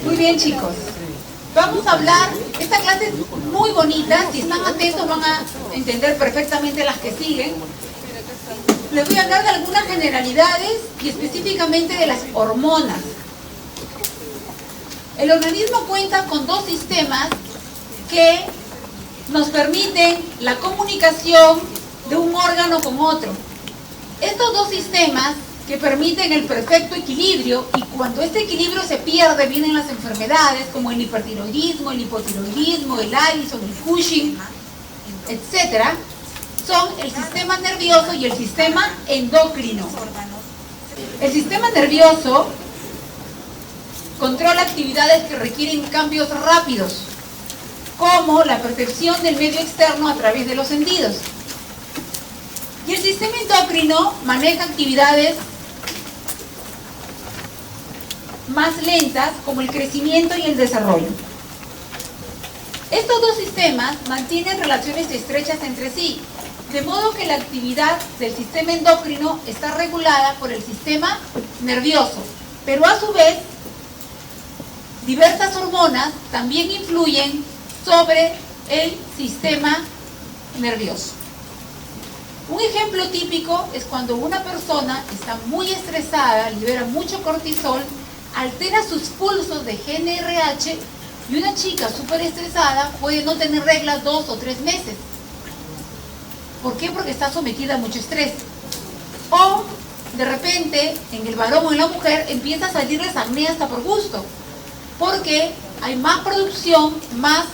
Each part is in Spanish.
Muy bien, chicos. Vamos a hablar, esta clase es muy bonita, si están atentos van a entender perfectamente las que siguen. Les voy a hablar de algunas generalidades y específicamente de las hormonas. El organismo cuenta con dos sistemas que nos permiten la comunicación de un órgano con otro. Estos dos sistemas que permiten el perfecto equilibrio, y cuando este equilibrio se pierde vienen las enfermedades como el hipertiroidismo, el hipotiroidismo, el Addison, el Cushing, etc. Son el sistema nervioso y el sistema endocrino. El sistema nervioso controla actividades que requieren cambios rápidos, como la percepción del medio externo a través de los sentidos. Y el sistema endocrino maneja actividades más lentas, como el crecimiento y el desarrollo. Estos dos sistemas mantienen relaciones estrechas entre sí, de modo que la actividad del sistema endocrino está regulada por el sistema nervioso, pero a su vez, diversas hormonas también influyen sobre el sistema nervioso. Un ejemplo típico es cuando una persona está muy estresada, libera mucho cortisol, altera sus pulsos de GnRH, y una chica súper estresada puede no tener reglas 2 o 3 meses. ¿Por qué? Porque está sometida a mucho estrés. O de repente, en el varón o en la mujer, empieza a salirles acné hasta por gusto, porque hay más producción, más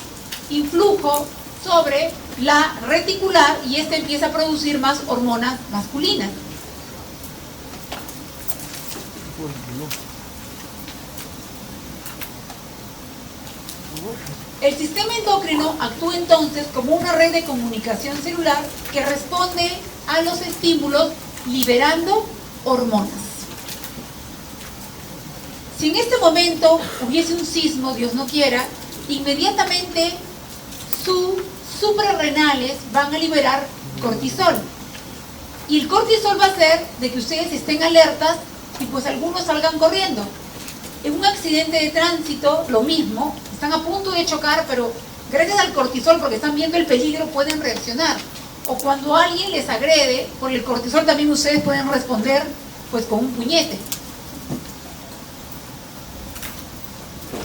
influjo sobre la reticular, y esta empieza a producir más hormonas masculinas. El sistema endocrino actúa entonces como una red de comunicación celular que responde a los estímulos liberando hormonas. Si en este momento hubiese un sismo, Dios no quiera, inmediatamente sus suprarrenales van a liberar cortisol. Y el cortisol va a hacer de que ustedes estén alertas y pues algunos salgan corriendo. En un accidente de tránsito, lo mismo, están a punto de chocar, pero gracias al cortisol, porque están viendo el peligro, pueden reaccionar. O cuando alguien les agrede, por el cortisol también ustedes pueden responder pues con un puñete.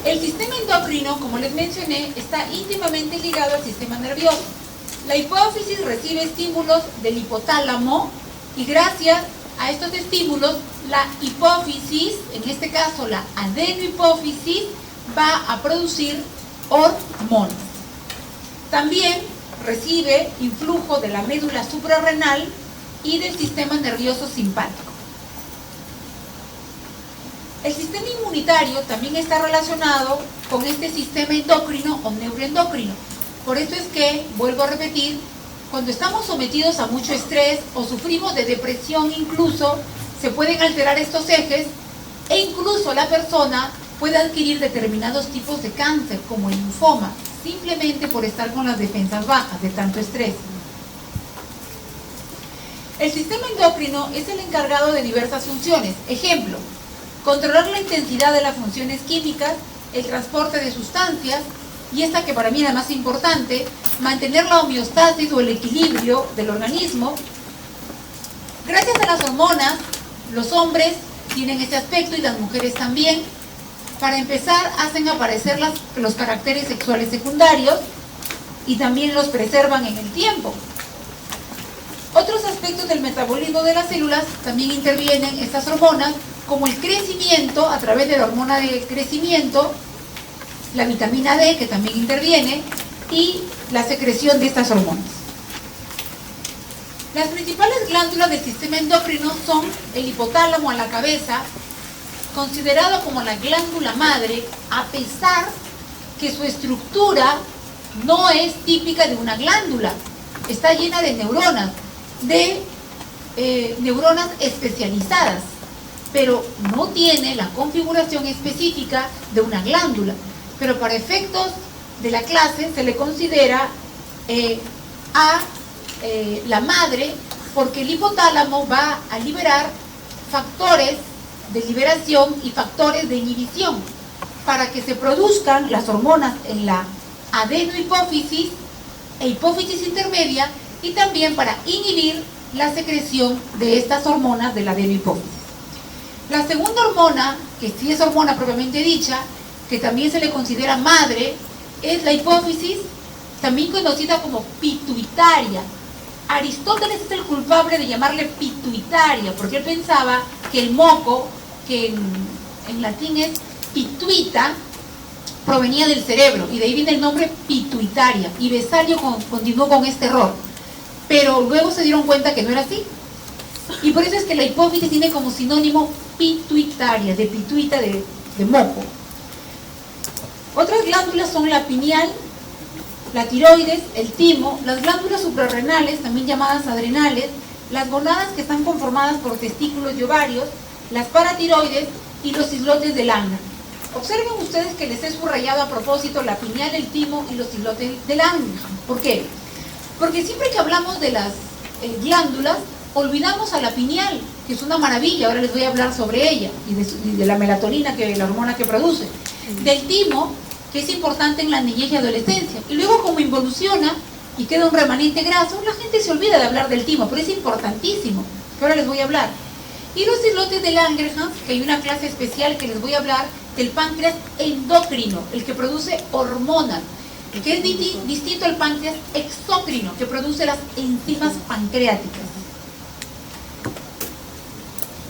El sistema endocrino, como les mencioné, está íntimamente ligado al sistema nervioso. La hipófisis recibe estímulos del hipotálamo y gracias a estos estímulos, la hipófisis, en este caso la adenohipófisis, va a producir hormonas. También recibe influjo de la médula suprarrenal y del sistema nervioso simpático. El sistema inmunitario también está relacionado con este sistema endocrino o neuroendocrino. Por eso es que, vuelvo a repetir, cuando estamos sometidos a mucho estrés o sufrimos de depresión incluso, se pueden alterar estos ejes e incluso la persona puede adquirir determinados tipos de cáncer, como el linfoma, simplemente por estar con las defensas bajas de tanto estrés. El sistema endocrino es el encargado de diversas funciones. Ejemplo, controlar la intensidad de las funciones químicas, el transporte de sustancias, y esta que para mí es la más importante, mantener la homeostasis o el equilibrio del organismo. Gracias a las hormonas, los hombres tienen este aspecto y las mujeres también. Para empezar, hacen aparecer los caracteres sexuales secundarios y también los preservan en el tiempo. Otros aspectos del metabolismo de las células también intervienen estas hormonas, como el crecimiento a través de la hormona de crecimiento, la vitamina D, que también interviene, y la secreción de estas hormonas. Las principales glándulas del sistema endocrino son el hipotálamo a la cabeza, considerado como la glándula madre, a pesar que su estructura no es típica de una glándula. Está llena de neuronas especializadas, pero no tiene la configuración específica de una glándula. Pero para efectos de la clase se le considera la madre, porque el hipotálamo va a liberar factores de liberación y factores de inhibición. para que se produzcan las hormonas en la adenohipófisis e hipófisis intermedia, y también para inhibir la secreción de estas hormonas de la adenohipófisis. La segunda hormona, que sí es hormona propiamente dicha, que también se le considera madre, es la hipófisis, también conocida como pituitaria. Aristóteles es el culpable de llamarle pituitaria, porque él pensaba que el moco, que en latín es pituita, provenía del cerebro, y de ahí viene el nombre pituitaria, y Vesalio continuó con este error, pero luego se dieron cuenta que no era así, y por eso es que la hipófisis tiene como sinónimo pituitaria, de pituita, de moco. Otras glándulas son la pineal, la tiroides, el timo, las glándulas suprarrenales, también llamadas adrenales, las gonadas, que están conformadas por testículos y ovarios, las paratiroides y los islotes de Langerhans. Observen ustedes que les he subrayado a propósito la pineal, el timo y los islotes de Langerhans. ¿Por qué? Porque siempre que hablamos de las glándulas, olvidamos a la pineal, que es una maravilla. Ahora les voy a hablar sobre ella y de la melatonina, que es la hormona que produce. Del timo, que es importante en la niñez y adolescencia. Y luego, como involuciona y queda un remanente graso, la gente se olvida de hablar del timo, pero es importantísimo, que ahora les voy a hablar. Y los islotes de Langerhans, que hay una clase especial que les voy a hablar del páncreas endocrino, el que produce hormonas, que es distinto al páncreas exócrino, que produce las enzimas pancreáticas.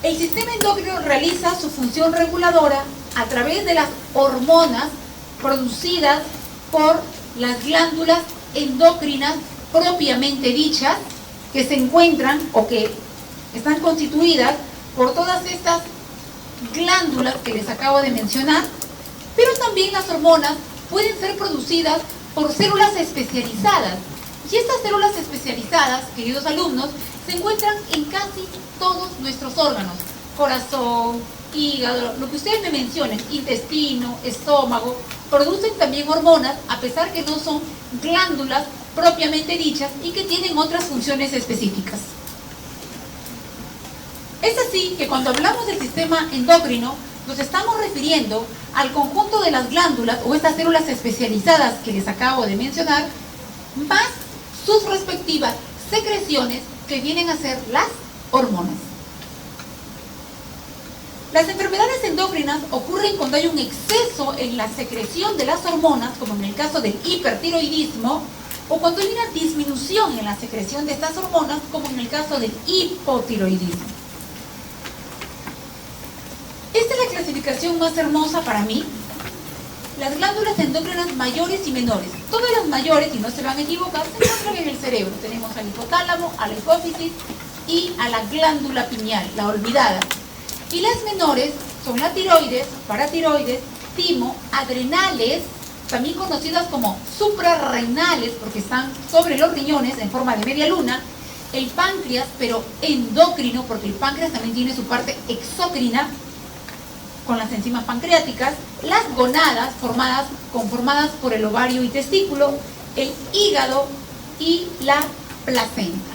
El sistema endocrino realiza su función reguladora a través de las hormonas producidas por las glándulas endocrinas propiamente dichas, que se encuentran o que están constituidas por todas estas glándulas que les acabo de mencionar, pero también las hormonas pueden ser producidas por células especializadas, y estas células especializadas, queridos alumnos, se encuentran en casi todos nuestros órganos: corazón, hígado, lo que ustedes me mencionen, intestino, estómago, producen también hormonas, a pesar que no son glándulas propiamente dichas y que tienen otras funciones específicas. Es así que cuando hablamos del sistema endocrino, nos estamos refiriendo al conjunto de las glándulas o estas células especializadas que les acabo de mencionar, más sus respectivas secreciones, que vienen a ser las hormonas. Las enfermedades endócrinas ocurren cuando hay un exceso en la secreción de las hormonas, como en el caso del hipertiroidismo, o cuando hay una disminución en la secreción de estas hormonas, como en el caso del hipotiroidismo. Esta es la clasificación más hermosa para mí. Las glándulas endócrinas mayores y menores. Todas las mayores, y no se van a equivocar, se encuentran en el cerebro. Tenemos al hipotálamo, a la hipófisis y a la glándula pineal, la olvidada. Y las menores son la tiroides, paratiroides, timo, adrenales, también conocidas como suprarrenales, porque están sobre los riñones en forma de media luna, el páncreas, pero endocrino, porque el páncreas también tiene su parte exócrina, con las enzimas pancreáticas, las gonadas conformadas por el ovario y testículo, el hígado y la placenta.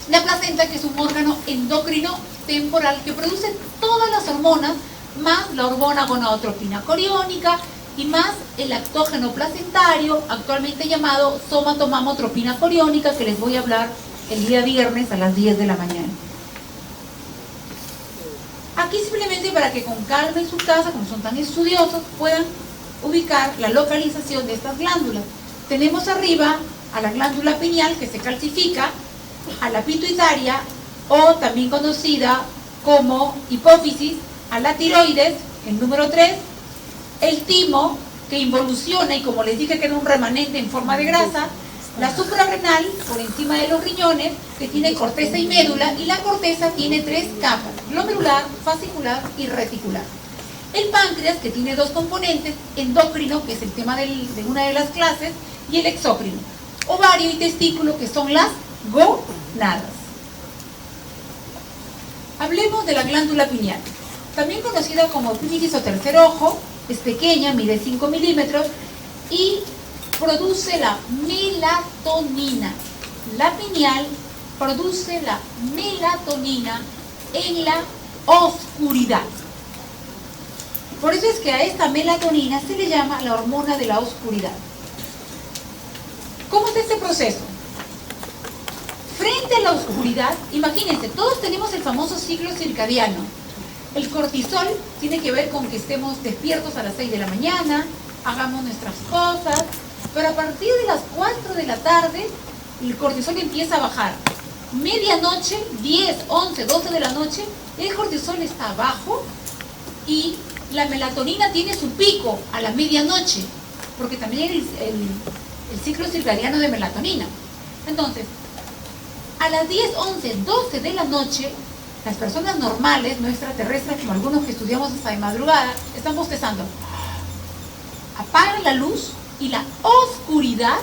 La placenta, que es un órgano endocrino temporal que produce todas las hormonas, más la hormona gonadotropina coriónica y más el lactógeno placentario, actualmente llamado somatomamotropina coriónica, que les voy a hablar el día viernes a las 10 de la mañana. Aquí simplemente para que con calma en su casa, como son tan estudiosos, puedan ubicar la localización de estas glándulas. Tenemos arriba a la glándula pineal, que se calcifica, a la pituitaria, o también conocida como hipófisis, a la tiroides, el número 3, el timo, que involuciona y, como les dije, queda un remanente en forma de grasa, la suprarrenal, por encima de los riñones, que tiene corteza y médula, y la corteza tiene 3 capas: glomerular, fascicular y reticular. El páncreas, que tiene 2 componentes: endocrino, que es el tema de una de las clases, y el exócrino. Ovario y testículo, que son las gonadas. Hablemos de la glándula pineal, también conocida como epífisis o tercer ojo. Es pequeña, mide 5 milímetros y produce la melatonina. La pineal produce la melatonina en la oscuridad. Por eso es que a esta melatonina se le llama la hormona de la oscuridad. ¿Cómo es este proceso? Frente a la oscuridad, imagínense, todos tenemos el famoso ciclo circadiano. El cortisol tiene que ver con que estemos despiertos a las 6 de la mañana, hagamos nuestras cosas, pero a partir de las 4 de la tarde, el cortisol empieza a bajar. Medianoche, 10, 11, 12 de la noche, el cortisol está bajo y la melatonina tiene su pico a la medianoche, porque también el ciclo circadiano de melatonina. Entonces, a las 10, 11, 12 de la noche, las personas normales, no extraterrestres, como algunos que estudiamos hasta de madrugada, están bostezando. Apagan la luz y la oscuridad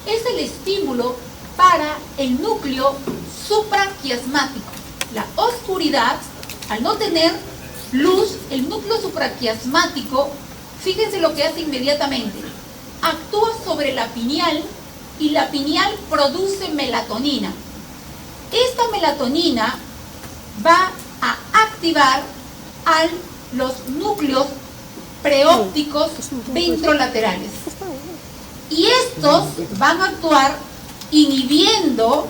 es el estímulo para el núcleo supraquiasmático. La oscuridad, al no tener luz, el núcleo supraquiasmático, fíjense lo que hace inmediatamente. Actúa sobre la pineal y la pineal produce melatonina. Esta melatonina va a activar a los núcleos preópticos ventrolaterales. Y estos van a actuar inhibiendo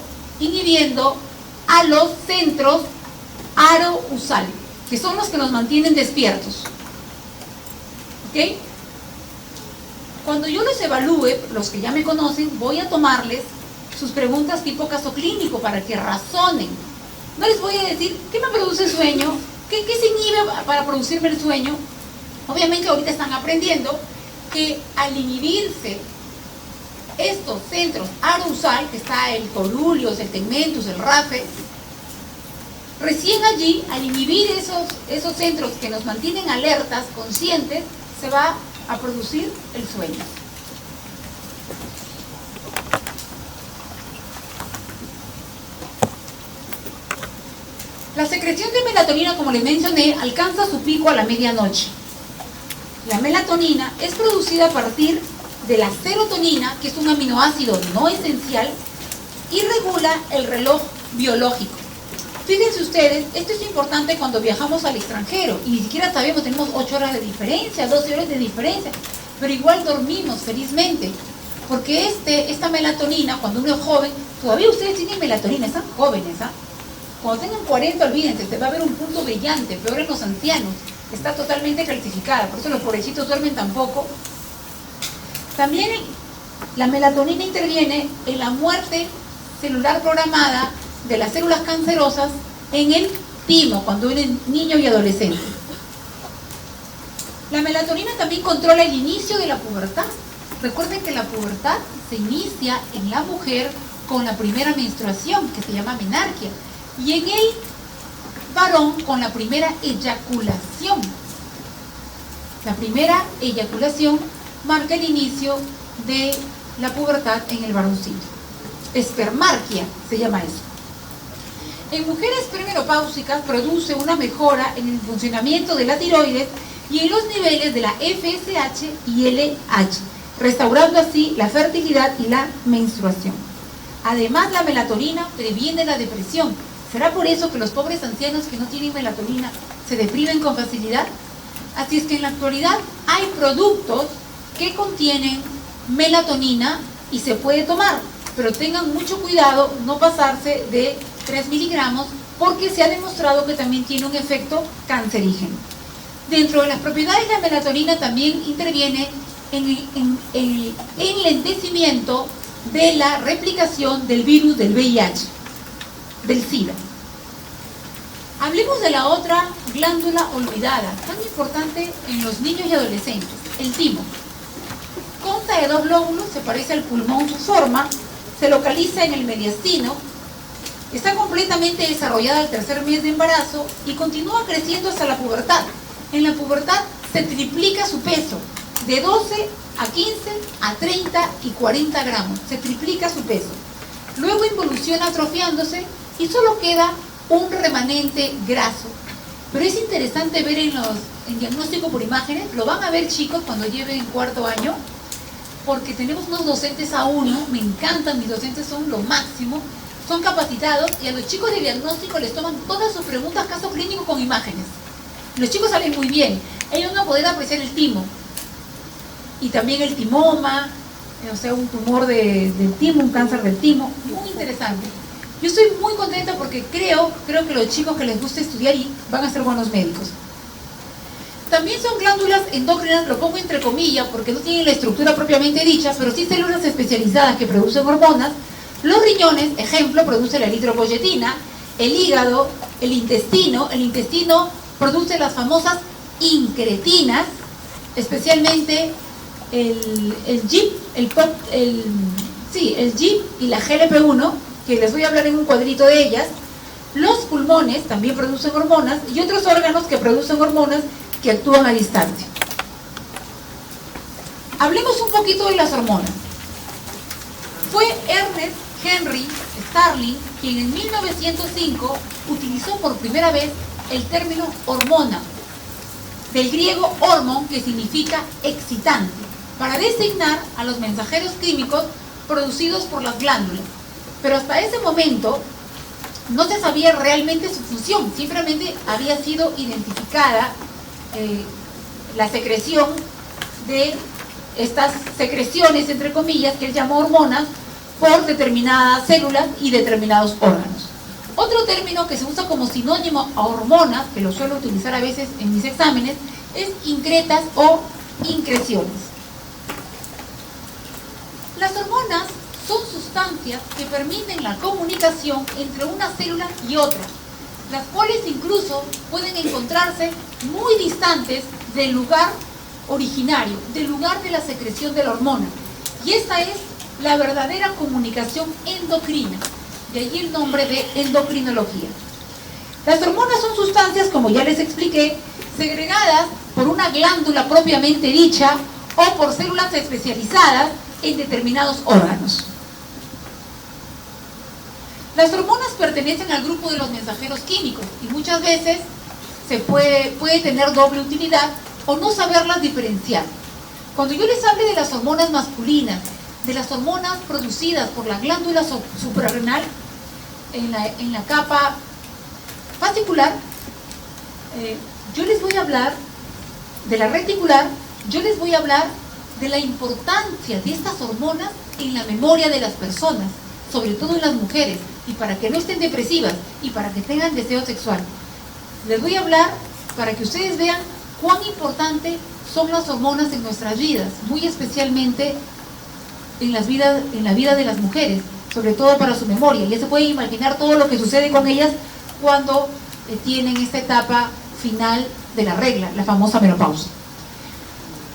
a los centros arousal, que son los que nos mantienen despiertos. ¿Ok? Cuando yo los evalúe, los que ya me conocen, voy a tomarles sus preguntas tipo caso clínico para que razonen. No les voy a decir, ¿qué me produce el sueño? ¿Qué se inhibe para producirme el sueño? Obviamente ahorita están aprendiendo que al inhibirse estos centros arousal, que está el corulius, el tegmentus, el rafe, recién allí, al inhibir esos centros que nos mantienen alertas, conscientes, se va a producir el sueño. La secreción de melatonina, como les mencioné, alcanza su pico a la medianoche. La melatonina es producida a partir de la serotonina, que es un aminoácido no esencial, y regula el reloj biológico. Fíjense ustedes, esto es importante cuando viajamos al extranjero, y ni siquiera sabemos, tenemos 8 horas de diferencia, 12 horas de diferencia, pero igual dormimos felizmente, porque esta melatonina, cuando uno es joven, todavía ustedes tienen melatonina, están jóvenes, ¿ah? Cuando tengan 40, olvídense, te va a haber un punto brillante, peor en los ancianos, está totalmente calcificada, por eso los pobrecitos duermen tan poco. También la melatonina interviene en la muerte celular programada de las células cancerosas en el timo, cuando uno es niño y adolescente. La melatonina también controla el inicio de la pubertad. Recuerden que la pubertad se inicia en la mujer con la primera menstruación, que se llama menarquia, y en el varón con la primera eyaculación. La primera eyaculación marca el inicio de la pubertad en el varoncito. Espermarquia se llama eso. En mujeres premenopáusicas produce una mejora en el funcionamiento de la tiroides y en los niveles de la FSH y LH, restaurando así la fertilidad y la menstruación. Además, la melatonina previene la depresión. ¿Será por eso que los pobres ancianos que no tienen melatonina se deprimen con facilidad? Así es que en la actualidad hay productos que contienen melatonina y se puede tomar, pero tengan mucho cuidado no pasarse de 3 miligramos porque se ha demostrado que también tiene un efecto cancerígeno. Dentro de las propiedades de la melatonina también interviene en el enlentecimiento de la replicación del virus del VIH, del SIDA. Hablemos de la otra glándula olvidada, tan importante en los niños y adolescentes, el timo. Consta de 2 lóbulos, se parece al pulmón su forma, se localiza en el mediastino, está completamente desarrollada al 3er mes de embarazo y continúa creciendo hasta la pubertad. En la pubertad se triplica su peso, de 12 a 15 a 30 y 40 gramos, se triplica su peso. Luego involuciona atrofiándose y solo queda un remanente graso. Pero es interesante ver en diagnóstico por imágenes, lo van a ver chicos cuando lleven 4º año, porque tenemos unos docentes A1, me encantan, mis docentes son lo máximo, son capacitados y a los chicos de diagnóstico les toman todas sus preguntas caso clínico con imágenes. Los chicos salen muy bien. Ellos no pueden apreciar el timo. Y también el timoma, o sea, un tumor del timo, un cáncer del timo. Muy interesante. Yo estoy muy contenta porque creo que los chicos que les gusta estudiar y van a ser buenos médicos. También son glándulas endócrinas, lo pongo entre comillas porque no tienen la estructura propiamente dicha, pero sí células especializadas que producen hormonas. Los riñones, ejemplo, produce la eritropoyetina. El hígado, el intestino produce las famosas incretinas, especialmente el GIP, el GIP y la GLP-1, que les voy a hablar en un cuadrito de ellas. Los pulmones también producen hormonas y otros órganos que producen hormonas que actúan a distancia. Hablemos un poquito de las hormonas. Fue Ernest Henry Starling quien en 1905 utilizó por primera vez el término hormona, del griego hormón, que significa excitante, para designar a los mensajeros químicos producidos por las glándulas. Pero hasta ese momento no se sabía realmente su función, simplemente había sido identificada la secreción de estas secreciones, entre comillas, que él llamó hormonas, por determinadas células y determinados órganos. Otro término que se usa como sinónimo a hormonas, que lo suelo utilizar a veces en mis exámenes, es incretas o increciones. Las hormonas son sustancias que permiten la comunicación entre una célula y otra, las cuales incluso pueden encontrarse muy distantes del lugar originario, del lugar de la secreción de la hormona. Y esta es la verdadera comunicación endocrina, de allí el nombre de endocrinología. Las hormonas son sustancias, como ya les expliqué, segregadas por una glándula propiamente dicha o por células especializadas en determinados órganos. Las hormonas pertenecen al grupo de los mensajeros químicos y muchas veces se puede tener doble utilidad o no saberlas diferenciar. Cuando yo les hable de las hormonas masculinas, de las hormonas producidas por la glándula suprarrenal en la capa fascicular, yo les voy a hablar de la reticular, yo les voy a hablar de la importancia de estas hormonas en la memoria de las personas, sobre todo en las mujeres, y para que no estén depresivas y para que tengan deseo sexual. Les voy a hablar para que ustedes vean cuán importante son las hormonas en nuestras vidas, muy especialmente en la vida de las mujeres, sobre todo para su memoria. Ya se pueden imaginar todo lo que sucede con ellas cuando tienen esta etapa final de la regla, la famosa menopausia.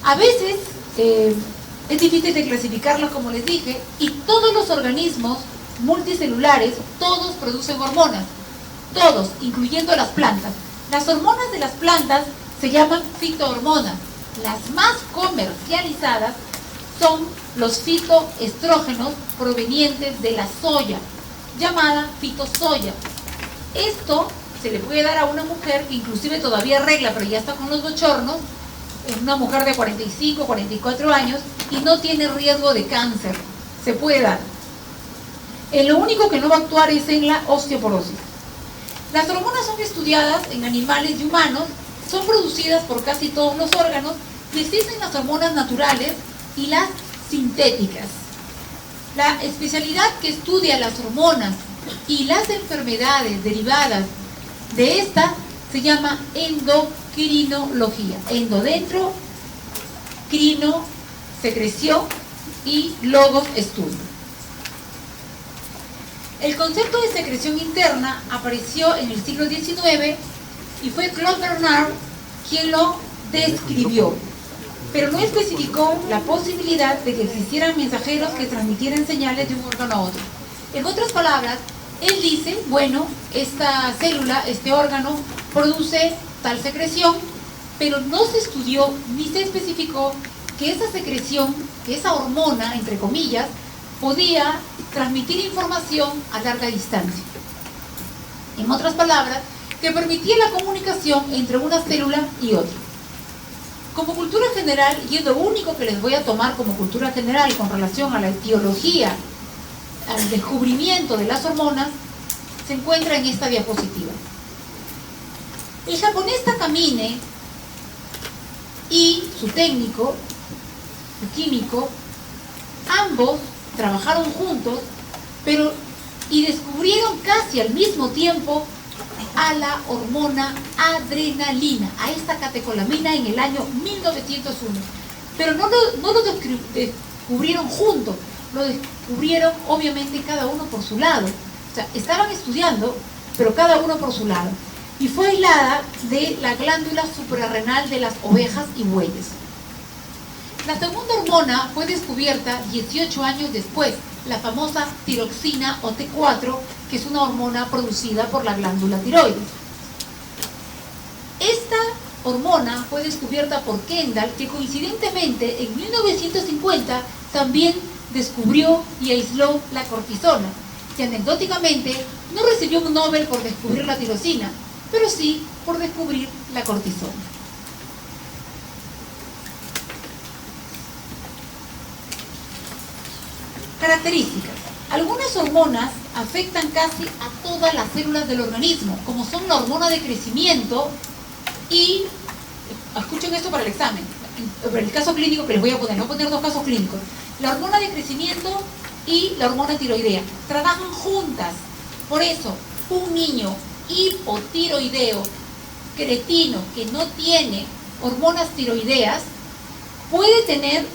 A veces es difícil de clasificarla, como les dije, y todos los organismos multicelulares, todos producen hormonas, todos, incluyendo las plantas. Las hormonas de las plantas se llaman fitohormonas. Las más comercializadas son los fitoestrógenos provenientes de la soya, llamada fitosoya. Esto se le puede dar a una mujer que inclusive todavía regla, pero ya está con los bochornos, una mujer de 45, 44 años y no tiene riesgo de cáncer. Se puede dar. Lo único que no va a actuar es en la osteoporosis. Las hormonas son estudiadas en animales y humanos, son producidas por casi todos los órganos y existen las hormonas naturales y las sintéticas. La especialidad que estudia las hormonas y las enfermedades derivadas de esta se llama endocrinología. Endo dentro, crino, secreción y logos, estudio. El concepto de secreción interna apareció en el siglo XIX y fue Claude Bernard quien lo describió, pero no especificó la posibilidad de que existieran mensajeros que transmitieran señales de un órgano a otro. En otras palabras, él dice, bueno, esta célula, este órgano, produce tal secreción, pero no se estudió ni se especificó que esa secreción, que esa hormona, entre comillas, podía transmitir información a larga distancia. En otras palabras, que permitía la comunicación entre una célula y otra. Como cultura general, y es lo único que les voy a tomar como cultura general con relación a la etiología, al descubrimiento de las hormonas, se encuentra en esta diapositiva. El japonés Takamine y su técnico, su químico, ambos trabajaron juntos, y descubrieron casi al mismo tiempo a la hormona adrenalina, a esta catecolamina en el año 1901. Pero no lo descubrieron juntos, lo descubrieron obviamente cada uno por su lado. O sea, estaban estudiando, pero cada uno por su lado. Y fue aislada de la glándula suprarrenal de las ovejas y bueyes. La segunda hormona fue descubierta 18 años después, la famosa tiroxina o T4, que es una hormona producida por la glándula tiroides. Esta hormona fue descubierta por Kendall, que coincidentemente en 1950 también descubrió y aisló la cortisona, que anecdóticamente no recibió un Nobel por descubrir la tirosina, pero sí por descubrir la cortisona. Características. Algunas hormonas afectan casi a todas las células del organismo, como son la hormona de crecimiento y, escuchen esto para el examen, para el caso clínico que les voy a poner 2 casos clínicos. La hormona de crecimiento y la hormona tiroidea trabajan juntas. Por eso, un niño hipotiroideo, cretino, que no tiene hormonas tiroideas, puede tener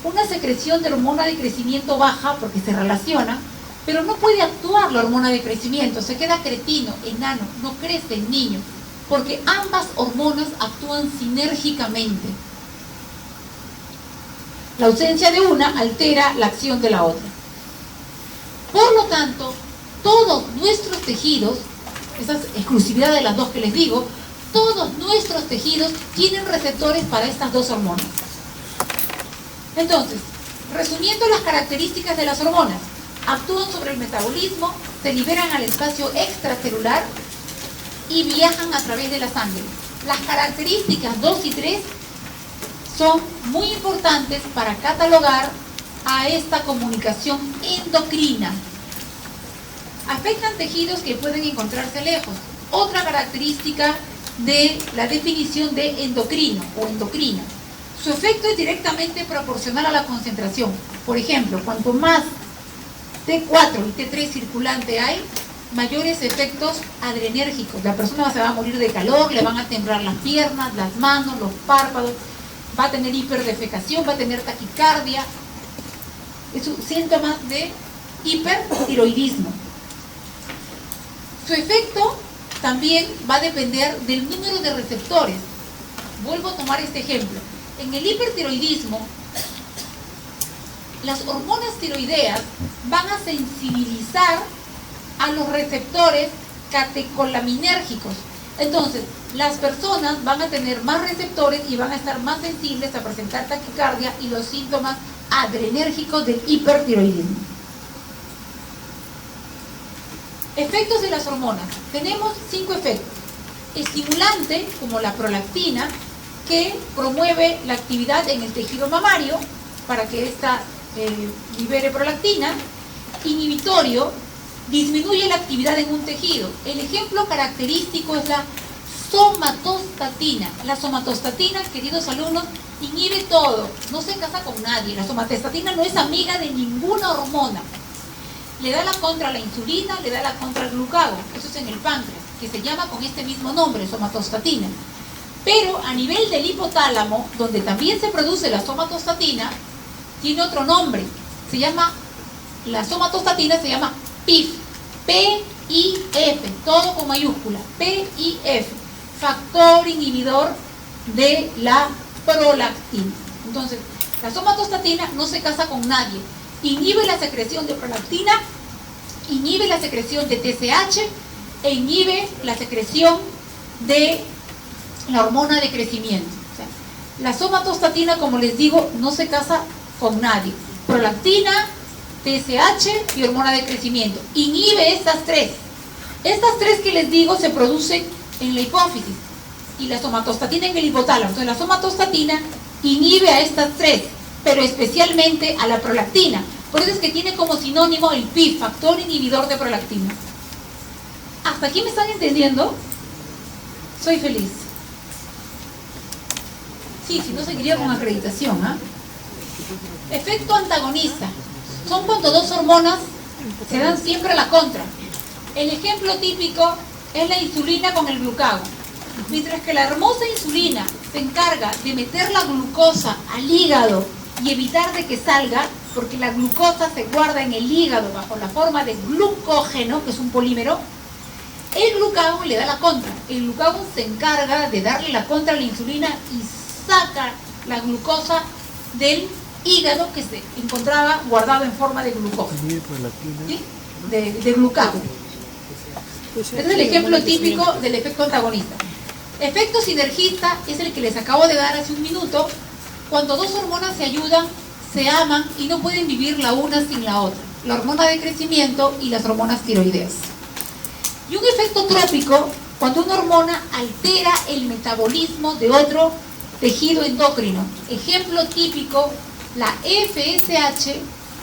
una secreción de hormona de crecimiento baja porque se relaciona, pero no puede actuar la hormona de crecimiento, se queda cretino, enano, no crece el niño, porque ambas hormonas actúan sinérgicamente. La ausencia de una altera la acción de la otra. Por lo tanto, todos nuestros tejidos, esa es exclusividad de las dos que les digo, todos nuestros tejidos tienen receptores para estas dos hormonas. Entonces, resumiendo las características de las hormonas, actúan sobre el metabolismo, se liberan al espacio extracelular y viajan a través de la sangre. Las características 2 y 3 son muy importantes para catalogar a esta comunicación endocrina. Afectan tejidos que pueden encontrarse lejos. Otra característica de la definición de endocrino o endocrina. Su efecto es directamente proporcional a la concentración. Por ejemplo, cuanto más T4 y T3 circulante hay, mayores efectos adrenérgicos. La persona se va a morir de calor, le van a temblar las piernas, las manos, los párpados, va a tener hiperdefecación, va a tener taquicardia. Es un síntoma de hipertiroidismo. Su efecto también va a depender del número de receptores. Vuelvo a tomar este ejemplo. En el hipertiroidismo, las hormonas tiroideas van a sensibilizar a los receptores catecolaminérgicos. Entonces, las personas van a tener más receptores y van a estar más sensibles a presentar taquicardia y los síntomas adrenérgicos del hipertiroidismo. Efectos de las hormonas. Tenemos 5 efectos. Estimulante, como la prolactina, que promueve la actividad en el tejido mamario para que ésta libere prolactina. Inhibitorio, disminuye la actividad en un tejido. El ejemplo característico es la somatostatina. La somatostatina, queridos alumnos, inhibe todo, no se casa con nadie. La somatostatina no es amiga de ninguna hormona. Le da la contra a la insulina, le da la contra al glucagón. Eso es en el páncreas, que se llama con este mismo nombre, somatostatina. Pero a nivel del hipotálamo, donde también se produce la somatostatina, tiene otro nombre. Se llama, la somatostatina se llama PIF, P-I-F, todo con mayúscula, P-I-F, factor inhibidor de la prolactina. Entonces, la somatostatina no se casa con nadie. Inhibe la secreción de prolactina, inhibe la secreción de TSH e inhibe la secreción de la hormona de crecimiento. O sea, la somatostatina, como les digo, no se casa con nadie. Prolactina, TSH y hormona de crecimiento. Inhibe estas 3. Estas 3 que les digo se producen en la hipófisis y la somatostatina en el hipotálamo. Entonces la somatostatina inhibe a estas 3, pero especialmente a la prolactina. Por eso es que tiene como sinónimo el PIF, factor inhibidor de prolactina. ¿Hasta aquí me están entendiendo? soy feliz. Sí, si no seguiría con acreditación, ¿ah? Efecto antagonista. Son cuando dos hormonas se dan siempre a la contra. El ejemplo típico es la insulina con el glucagón. Mientras que la hermosa insulina se encarga de meter la glucosa al hígado y evitar de que salga, porque la glucosa se guarda en el hígado bajo la forma de glucógeno, que es un polímero, el glucagón le da la contra. El glucagón se encarga de darle la contra a la insulina y saca la glucosa del hígado que se encontraba guardado en forma de glucosa, ¿sí? de glucagón. Este es el ejemplo típico del efecto antagonista. Efecto sinergista es el que les acabo de dar hace un minuto, cuando dos hormonas se ayudan, se aman y no pueden vivir la una sin la otra. La hormona de crecimiento y las hormonas tiroideas. Y un efecto trópico, cuando una hormona altera el metabolismo de otro tejido endocrino. Ejemplo típico, la FSH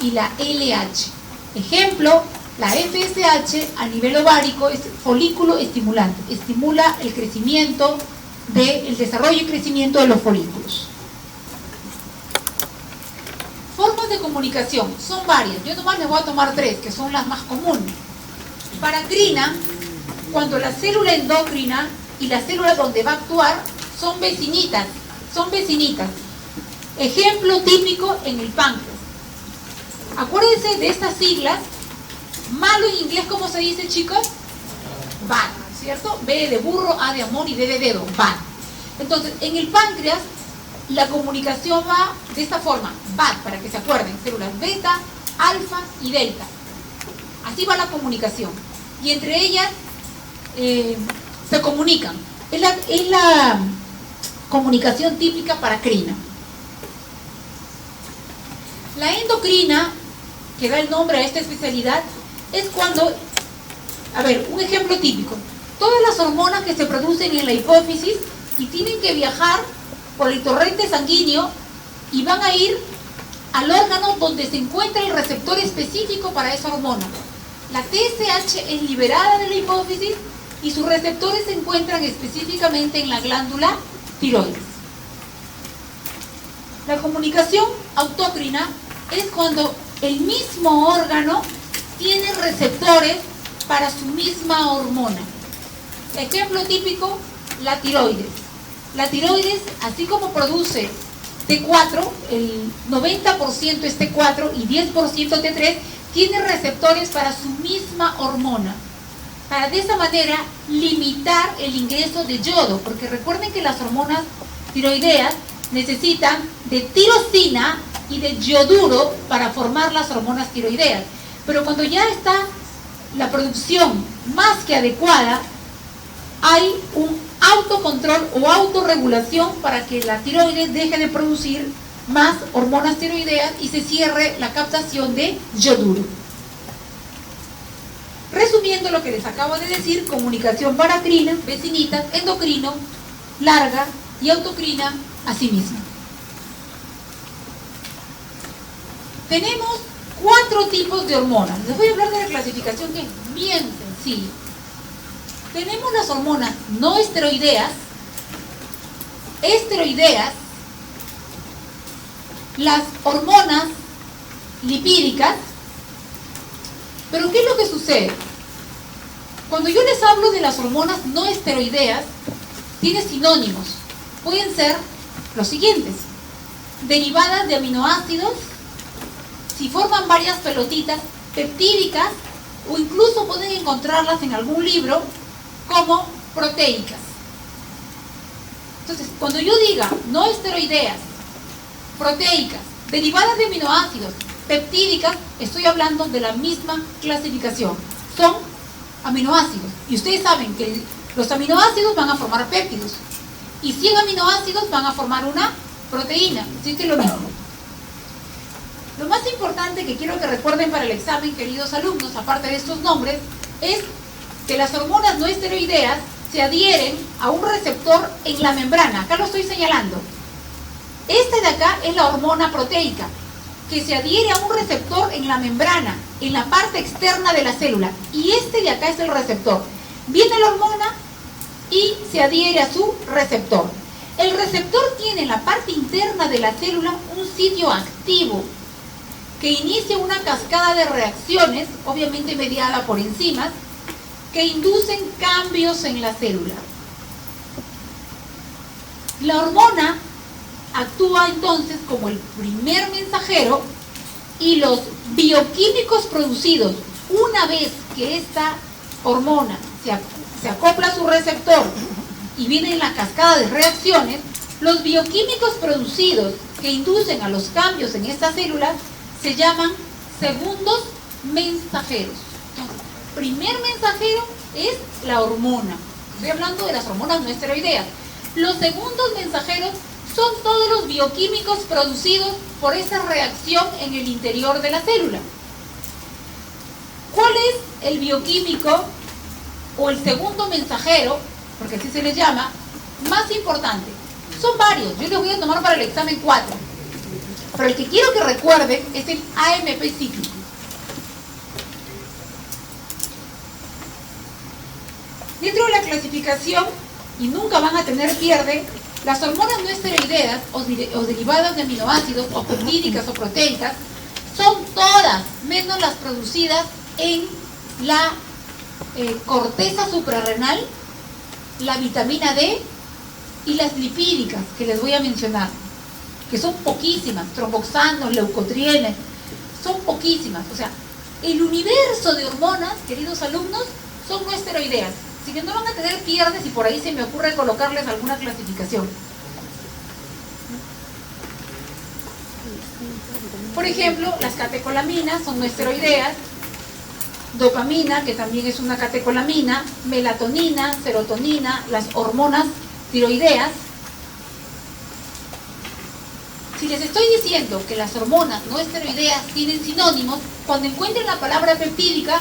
y la LH. Ejemplo, la FSH a nivel ovárico es folículo estimulante. Estimula el crecimiento, el desarrollo y crecimiento de los folículos. Formas de comunicación, son varias. Yo nomás les voy a tomar 3, que son las más comunes. Paracrina, cuando la célula endocrina y la célula donde va a actuar son vecinitas. Ejemplo típico en el páncreas. Acuérdense de estas siglas. Malo en inglés, ¿cómo se dice, chicos? BAD, ¿cierto? B de burro, A de amor y D de dedo, BAD. Entonces, en el páncreas, la comunicación va de esta forma, BAD, para que se acuerden, células beta, alfa y delta. Así va la comunicación. Y entre ellas se comunican. Es la comunicación típica paracrina. La endocrina, que da el nombre a esta especialidad, es cuando, a ver, un ejemplo típico, todas las hormonas que se producen en la hipófisis y tienen que viajar por el torrente sanguíneo y van a ir al órgano donde se encuentra el receptor específico para esa hormona. La TSH es liberada de la hipófisis y sus receptores se encuentran específicamente en la glándula tiroides. La comunicación autócrina es cuando el mismo órgano tiene receptores para su misma hormona. Ejemplo típico, la tiroides. La tiroides, así como produce T4, el 90% es T4 y 10% T3, tiene receptores para su misma hormona. Para de esa manera limitar el ingreso de yodo, porque recuerden que las hormonas tiroideas necesitan de tirosina y de yoduro para formar las hormonas tiroideas. Pero cuando ya está la producción más que adecuada, hay un autocontrol o autorregulación para que la tiroides deje de producir más hormonas tiroideas y se cierre la captación de yoduro. Resumiendo lo que les acabo de decir, comunicación paracrina, vecinitas, endocrino, larga y autocrina a sí misma. Tenemos 4 tipos de hormonas. Les voy a hablar de la clasificación, que es bien sencilla. Tenemos las hormonas no esteroideas, esteroideas, las hormonas lipídicas. Pero ¿qué es lo que sucede? Cuando yo les hablo de las hormonas no esteroideas, tiene sinónimos. Pueden ser los siguientes: derivadas de aminoácidos, si forman varias pelotitas, peptídicas, o incluso pueden encontrarlas en algún libro como proteicas. Entonces, cuando yo diga no esteroideas, proteicas, derivadas de aminoácidos, peptídicas, estoy hablando de la misma clasificación. Son aminoácidos. Y ustedes saben que los aminoácidos van a formar péptidos. Y 100 aminoácidos van a formar una proteína. Así que lo mismo. Lo más importante que quiero que recuerden para el examen, queridos alumnos, aparte de estos nombres, es que las hormonas no esteroideas se adhieren a un receptor en la membrana. Acá lo estoy señalando. Esta de acá es la hormona proteica, que se adhiere a un receptor en la membrana, en la parte externa de la célula. Y este de acá es el receptor. Viene la hormona, y se adhiere a su receptor. El receptor tiene en la parte interna de la célula un sitio activo que inicia una cascada de reacciones, obviamente mediada por enzimas, que inducen cambios en la célula. La hormona actúa entonces como el primer mensajero y los bioquímicos producidos una vez que esta hormona se acopla a su receptor y viene en la cascada de reacciones, los bioquímicos producidos que inducen a los cambios en esta célula se llaman segundos mensajeros. Entonces, primer mensajero es la hormona. Estoy hablando de las hormonas no esteroideas. Los segundos mensajeros son todos los bioquímicos producidos por esa reacción en el interior de la célula. ¿Cuál es el bioquímico o el segundo mensajero, porque así se les llama, más importante? Son varios, yo les voy a tomar para el examen 4. Pero el que quiero que recuerden es el AMP cíclico. Dentro de la clasificación, y nunca van a tener pierde, las hormonas no esteroideas o derivadas de aminoácidos o peptídicas o proteicas son todas, menos las producidas en la corteza suprarrenal, la vitamina D y las lipídicas, que les voy a mencionar, que son poquísimas, tromboxanos, leucotrienes, son poquísimas. O sea, el universo de hormonas, queridos alumnos, son no esteroideas. Así que no van a tener pierdes y por ahí se me ocurre colocarles alguna clasificación. Por ejemplo, las catecolaminas son no esteroideas, dopamina, que también es una catecolamina, melatonina, serotonina, las hormonas tiroideas. Si les estoy diciendo que las hormonas no esteroideas tienen sinónimos, cuando encuentren la palabra peptídica,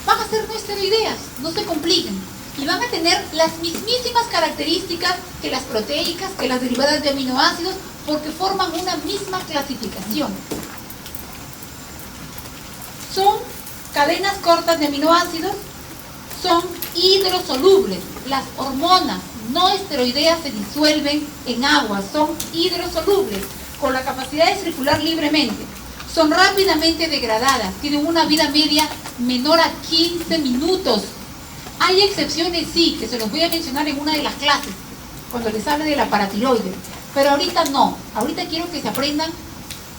van a ser no esteroideas, no se compliquen. Y van a tener las mismísimas características que las proteicas, que las derivadas de aminoácidos, porque forman una misma clasificación. Son cadenas cortas de aminoácidos, son hidrosolubles. Las hormonas no esteroideas se disuelven en agua, son hidrosolubles, con la capacidad de circular libremente. Son rápidamente degradadas, tienen una vida media menor a 15 minutos. Hay excepciones, sí, que se los voy a mencionar en una de las clases, cuando les hable de la paratiroide. Pero ahorita no, ahorita quiero que se aprendan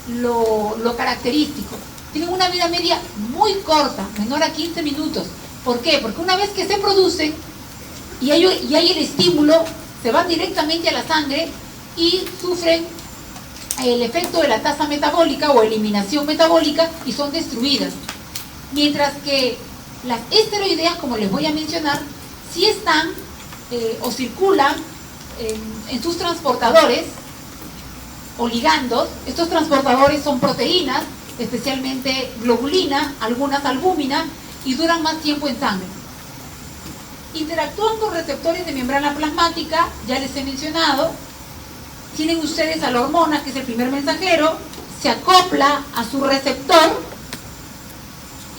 lo característico. Tienen una vida media muy corta, menor a 15 minutos. ¿Por qué? Porque una vez que se producen y hay el estímulo, se van directamente a la sangre y sufren el efecto de la tasa metabólica o eliminación metabólica y son destruidas. Mientras que las esteroideas, como les voy a mencionar, sí están o circulan en sus transportadores o ligandos. Estos transportadores son proteínas, especialmente globulina, algunas albúmina, y duran más tiempo en sangre. Interactúan con receptores de membrana plasmática, ya les he mencionado. Tienen ustedes a la hormona, que es el primer mensajero, se acopla a su receptor,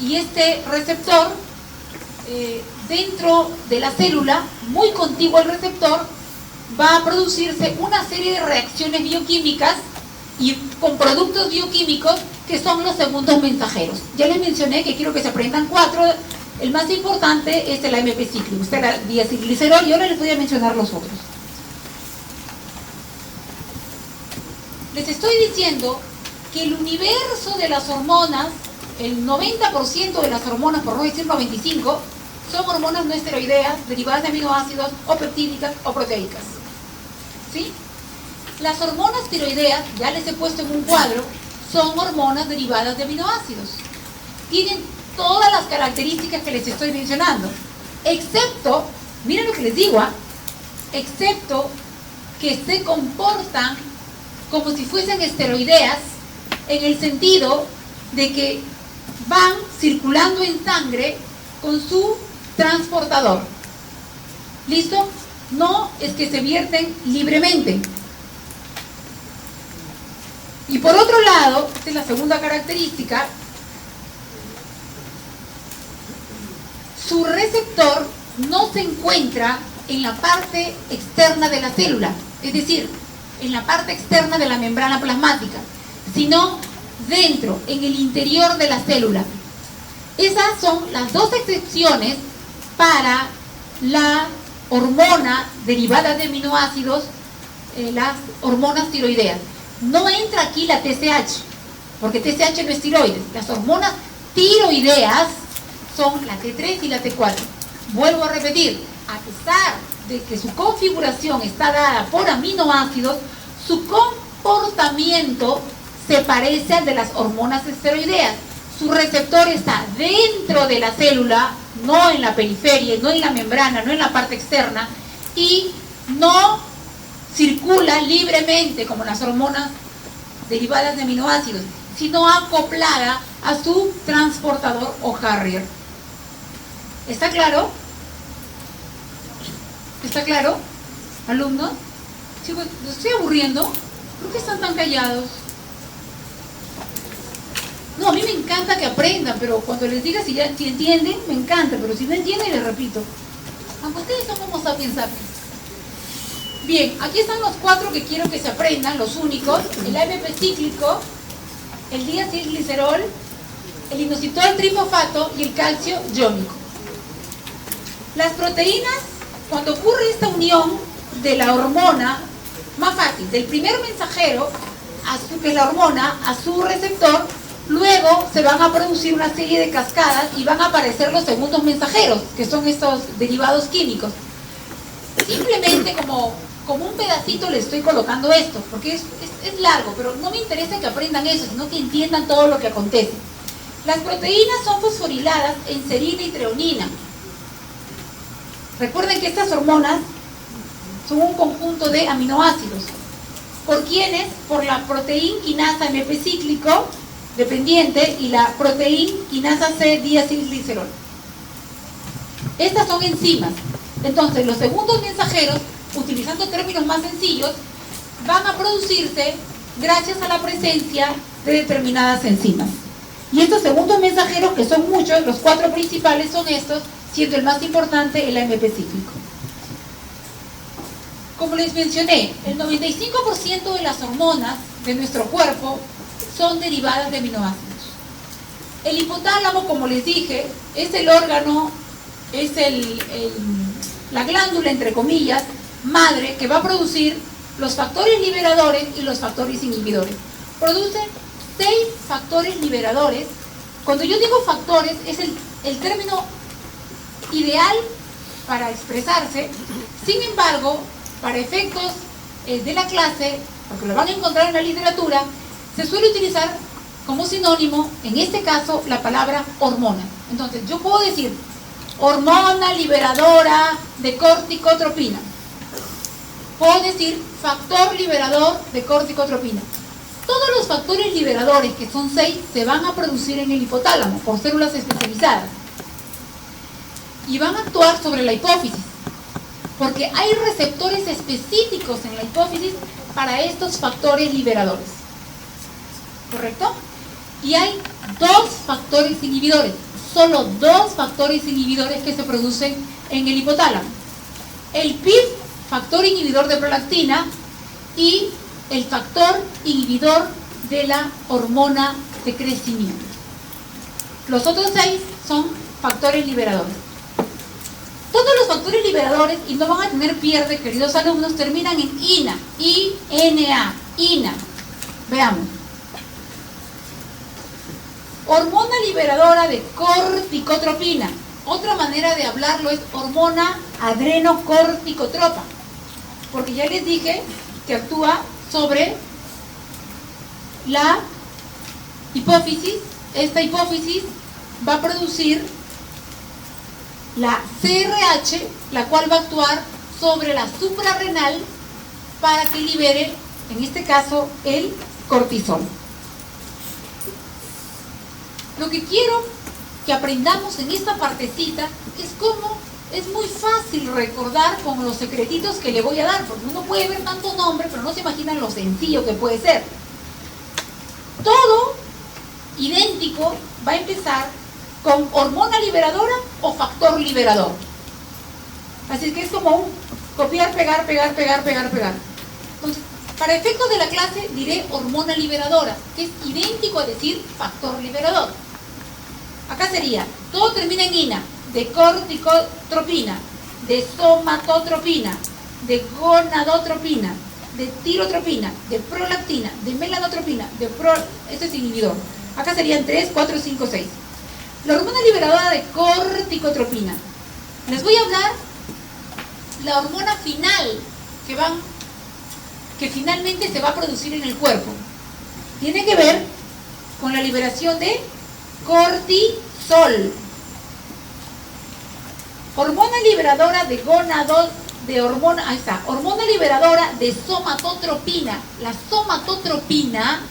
y este receptor, dentro de la célula, muy contiguo al receptor, va a producirse una serie de reacciones bioquímicas y con productos bioquímicos que son los segundos mensajeros. Ya les mencioné que quiero que se aprendan 4. El más importante es el AMP cíclico, este era diacilglicerol, y ahora les voy a mencionar los otros. Les estoy diciendo que el universo de las hormonas, el 90% de las hormonas, por no decir 95%, son hormonas no esteroideas, derivadas de aminoácidos, o peptídicas, o proteicas. ¿Sí? Las hormonas tiroideas, ya les he puesto en un cuadro, son hormonas derivadas de aminoácidos. Tienen todas las características que les estoy mencionando, excepto, miren lo que les digo, excepto que se comportan como si fuesen esteroideas, en el sentido de que van circulando en sangre con su transportador. ¿Listo? No es que se vierten libremente. Y por otro lado, esta es la segunda característica, su receptor no se encuentra en la parte externa de la célula, es decir, en la parte externa de la membrana plasmática, sino dentro, en el interior de la célula. Esas son las dos excepciones para la hormona derivada de aminoácidos, las hormonas tiroideas. No entra aquí la TSH, porque TSH no es tiroides. Las hormonas tiroideas son la T3 y la T4. Vuelvo a repetir, a pesar de que su configuración está dada por aminoácidos, su comportamiento se parece al de las hormonas esteroideas. Su receptor está dentro de la célula, no en la periferia, no en la membrana, no en la parte externa, y no circula libremente como las hormonas derivadas de aminoácidos, sino acoplada a su transportador o carrier. ¿Está claro? ¿Está claro, alumnos? Sí, pues, ¿los estoy aburriendo? ¿Por qué están tan callados? No, a mí me encanta que aprendan, pero cuando les diga si entienden, me encanta, pero si no entienden, les repito. Aunque ustedes son como sapiens sapiens. Bien, aquí están los 4 que quiero que se aprendan, los únicos: el AMP cíclico, el diacilglicerol, el inositol trifosfato y el calcio iónico. Las proteínas, cuando ocurre esta unión de la hormona, más fácil, del primer mensajero, que es la hormona, a su receptor, luego se van a producir una serie de cascadas y van a aparecer los segundos mensajeros, que son estos derivados químicos. Simplemente como un pedacito le estoy colocando esto, porque es largo, pero no me interesa que aprendan eso, sino que entiendan todo lo que acontece. Las proteínas son fosforiladas en serina y treonina. Recuerden que estas hormonas son un conjunto de aminoácidos. ¿Por quiénes? Por la proteína quinasa MP cíclico dependiente y la proteína quinasa C diacilglicerol. Estas son enzimas. Entonces, los segundos mensajeros, utilizando términos más sencillos, van a producirse gracias a la presencia de determinadas enzimas. Y estos segundos mensajeros, que son muchos, los 4 principales son estos, siendo el más importante el AMP cíclico. Como les mencioné, el 95% de las hormonas de nuestro cuerpo son derivadas de aminoácidos. El hipotálamo, como les dije, es el órgano, es la glándula, entre comillas, madre, que va a producir los factores liberadores y los factores inhibidores. Produce 6 factores liberadores. Cuando yo digo factores, es el término ideal para expresarse. Sin embargo, para efectos de la clase, porque lo van a encontrar en la literatura, se suele utilizar como sinónimo, en este caso, la palabra hormona. Entonces, yo puedo decir hormona liberadora de corticotropina. Puedo decir factor liberador de corticotropina. Todos los factores liberadores, que son 6, se van a producir en el hipotálamo por células especializadas. Y van a actuar sobre la hipófisis, porque hay receptores específicos en la hipófisis para estos factores liberadores. ¿Correcto? Y hay 2 factores inhibidores, solo 2 factores inhibidores que se producen en el hipotálamo. El PIF, factor inhibidor de prolactina, y el factor inhibidor de la hormona de crecimiento. Los otros 6 son factores liberadores. Todos los factores liberadores, y no van a tener pierde, queridos alumnos, terminan en INA, I-N-A, INA. Veamos. Hormona liberadora de corticotropina. Otra manera de hablarlo es hormona adrenocorticotropa, porque ya les dije que actúa sobre la hipófisis. Esta hipófisis va a producir la CRH, la cual va a actuar sobre la suprarrenal para que libere, en este caso, el cortisol. Lo que quiero que aprendamos en esta partecita es cómo es muy fácil recordar con los secretitos que le voy a dar, porque uno puede ver tanto nombre, pero no se imaginan lo sencillo que puede ser. Todo idéntico va a empezar con hormona liberadora o factor liberador. Así que es como un Copiar, pegar, pegar, pegar, pegar, pegar. Entonces, para efectos de la clase diré hormona liberadora, que es idéntico a decir factor liberador. Acá sería, todo termina en ina, de corticotropina, de somatotropina, de gonadotropina, de tirotropina, de prolactina, de melanotropina, este es inhibidor. Acá serían 3, 4, 5, 6. La hormona liberadora de corticotropina. Les voy a hablar la hormona final que finalmente se va a producir en el cuerpo. Tiene que ver con la liberación de cortisol. Hormona liberadora de hormona liberadora de somatotropina. La somatotropina,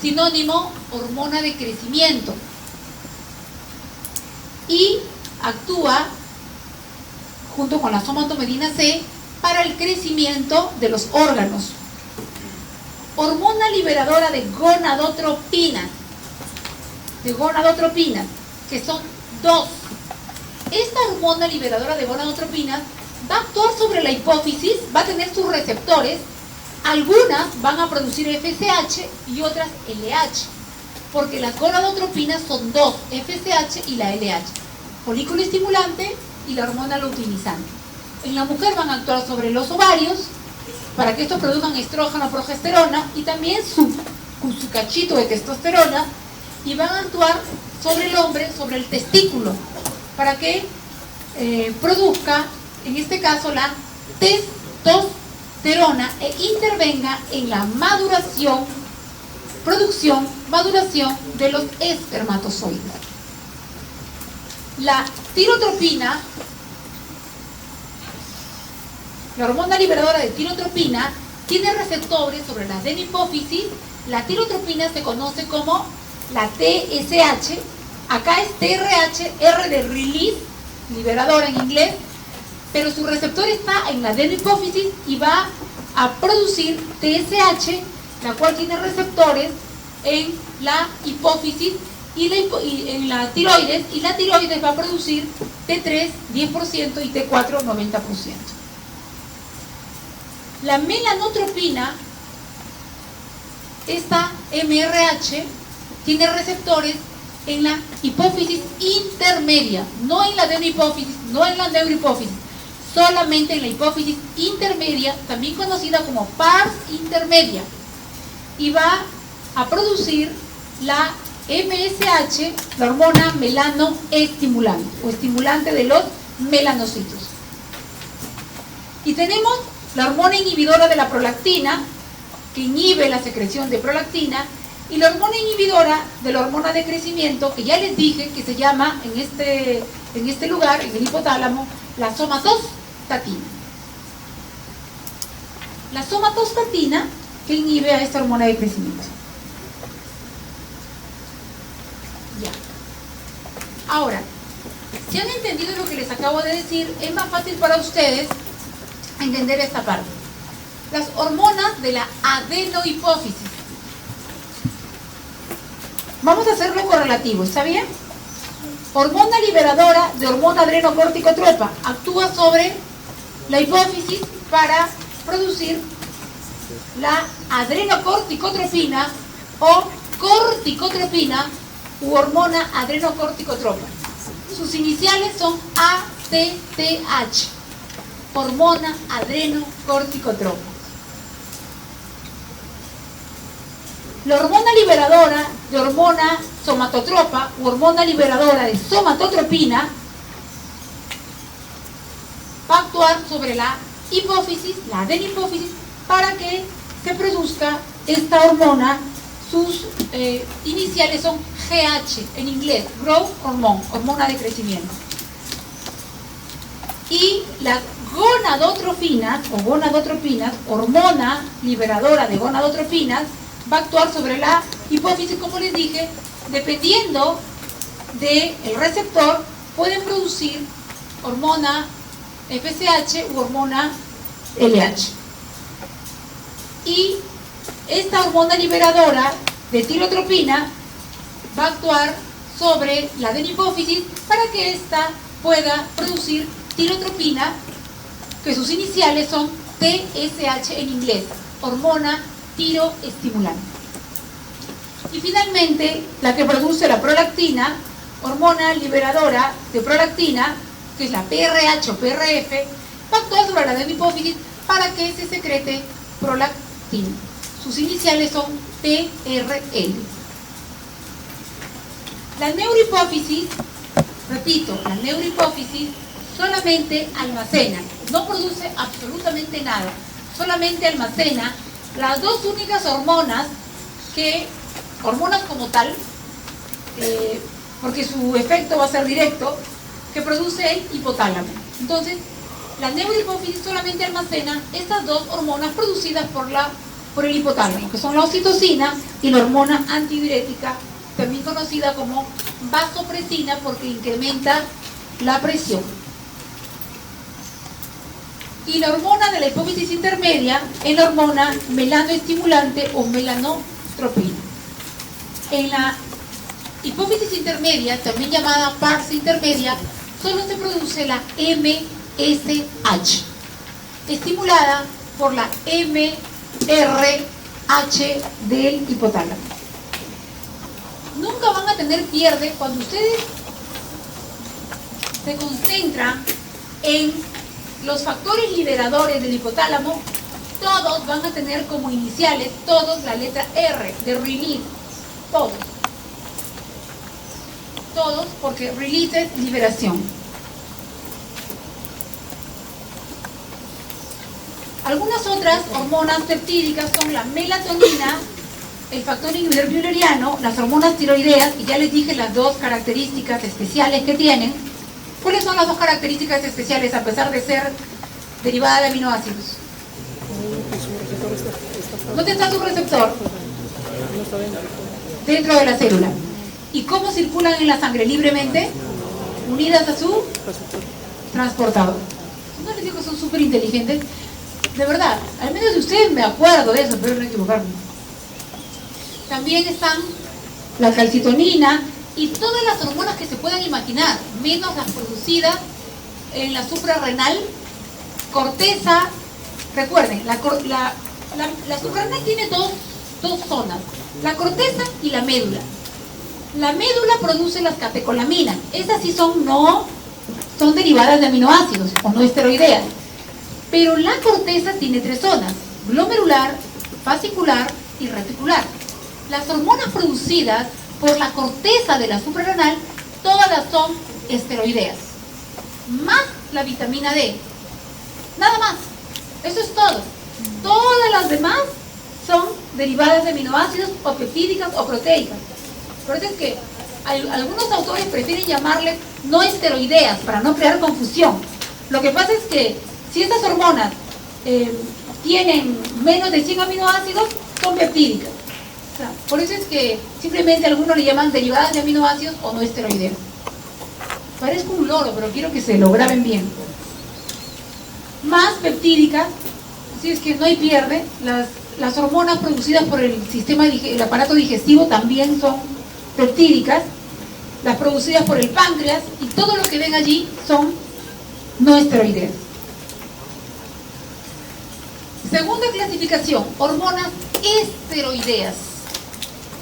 sinónimo, hormona de crecimiento. Y actúa junto con la somatomedina C para el crecimiento de los órganos. Hormona liberadora de gonadotropinas, que son 2. Esta hormona liberadora de gonadotropinas va a actuar sobre la hipófisis, va a tener sus receptores. Algunas van a producir FSH y otras LH, porque las gonadotropinas son 2, FSH y la LH, folículo estimulante y la hormona luteinizante. En la mujer van a actuar sobre los ovarios para que estos produzcan estrógeno, progesterona y también su cachito de testosterona, y van a actuar sobre el hombre, sobre el testículo, para que produzca, en este caso, la testosterona e intervenga en la maduración de los espermatozoides. La tirotropina, la hormona liberadora de tirotropina, tiene receptores sobre la adenopófisis. La tirotropina se conoce como la TSH, acá es TRH, R de release, liberadora en inglés, pero su receptor está en la adenopófisis y va a producir TSH, la cual tiene receptores en la hipófisis y en la tiroides, y la tiroides va a producir T3 10% y T4 90%. La melanotropina, esta MRH, tiene receptores en la hipófisis intermedia, no en la adenopófisis, no en la neurohipófisis, solamente en la hipófisis intermedia, también conocida como pars intermedia, y va a producir la MSH, la hormona melanoestimulante o estimulante de los melanocitos. Y tenemos la hormona inhibidora de la prolactina, que inhibe la secreción de prolactina, y la hormona inhibidora de la hormona de crecimiento, que ya les dije que se llama en este lugar, en el hipotálamo, la somatostatina. La somatostatina que inhibe a esta hormona de crecimiento. Ya. Ahora, si han entendido lo que les acabo de decir, es más fácil para ustedes entender esta parte. Las hormonas de la adenohipófisis. Vamos a hacerlo correlativo, ¿está bien? Hormona liberadora de hormona adrenocorticotropa. Actúa sobre la hipófisis para producir la adrenocorticotropina o corticotropina u hormona adrenocorticotropa. Sus iniciales son ATTH, hormona adrenocorticotropa. La hormona liberadora de hormona somatotropa u hormona liberadora de somatotropina va a actuar sobre la hipófisis, la adenopófisis, para que se produzca esta hormona. Sus iniciales son GH, en inglés, Growth Hormone, hormona de crecimiento. Y las gonadotropinas o gonadotropinas, hormona liberadora de gonadotropinas, va a actuar sobre la hipófisis, como les dije, dependiendo del receptor, pueden producir hormona FSH u hormona LH. Y esta hormona liberadora de tirotropina va a actuar sobre la adenopófisis para que ésta pueda producir tirotropina, que sus iniciales son TSH en inglés, hormona tiroestimulante. Y finalmente, la que produce la prolactina, hormona liberadora de prolactina, que es la PRH o PRF, va a actuar sobre la neurohipófisis para que se secrete prolactina. Sus iniciales son PRL. La neurohipófisis, repito, la neurohipófisis solamente almacena, no produce absolutamente nada, solamente almacena las dos únicas hormonas como tal, porque su efecto va a ser directo, que produce el hipotálamo. Entonces, la neurohipófisis solamente almacena estas dos hormonas producidas por el hipotálamo, que son la oxitocina y la hormona antidiurética, también conocida como vasopresina, porque incrementa la presión. Y la hormona de la hipófisis intermedia es la hormona melanoestimulante o melanotropina. En la hipófisis intermedia, también llamada PARS intermedia, solo se produce la MSH, estimulada por la MRH del hipotálamo. Nunca van a tener pierde cuando ustedes se concentran en los factores liberadores del hipotálamo. Todos van a tener como iniciales, todos la letra R de release, todos, porque release es liberación. Algunas otras hormonas peptídicas son la melatonina, el factor inhibidor mülleriano, las hormonas tiroideas, y ya les dije las dos características especiales que tienen. ¿Cuáles son las dos características especiales a pesar de ser derivada de aminoácidos? ¿Dónde está su receptor? Dentro de la célula. ¿Y cómo circulan en la sangre? Libremente, unidas a su transportador. No les digo que son súper inteligentes. De verdad, al menos de ustedes me acuerdo de eso, espero no equivocarme. También están la calcitonina y todas las hormonas que se puedan imaginar, menos las producidas en la suprarrenal, corteza. Recuerden, la suprarrenal tiene dos zonas, la corteza y la médula. La médula produce las catecolaminas, esas sí son derivadas de aminoácidos o no esteroideas. Pero la corteza tiene tres zonas: glomerular, fascicular y reticular. Las hormonas producidas por la corteza de la suprarrenal, todas las son esteroideas, más la vitamina D. Nada más, eso es todo. Todas las demás son derivadas de aminoácidos o peptídicas o proteicas. Por eso es que algunos autores prefieren llamarles no esteroideas para no crear confusión. Lo que pasa es que si estas hormonas tienen menos de 100 aminoácidos, son peptídicas. O sea, por eso es que simplemente algunos le llaman derivadas de aminoácidos o no esteroideas. Parezco un loro, pero quiero que se lo graben bien. Más peptídicas, así es que no hay pierde. Las hormonas producidas por el aparato digestivo también son peptídicas. Las producidas por el páncreas y todo lo que ven allí son no esteroideas. Segunda clasificación, hormonas esteroideas.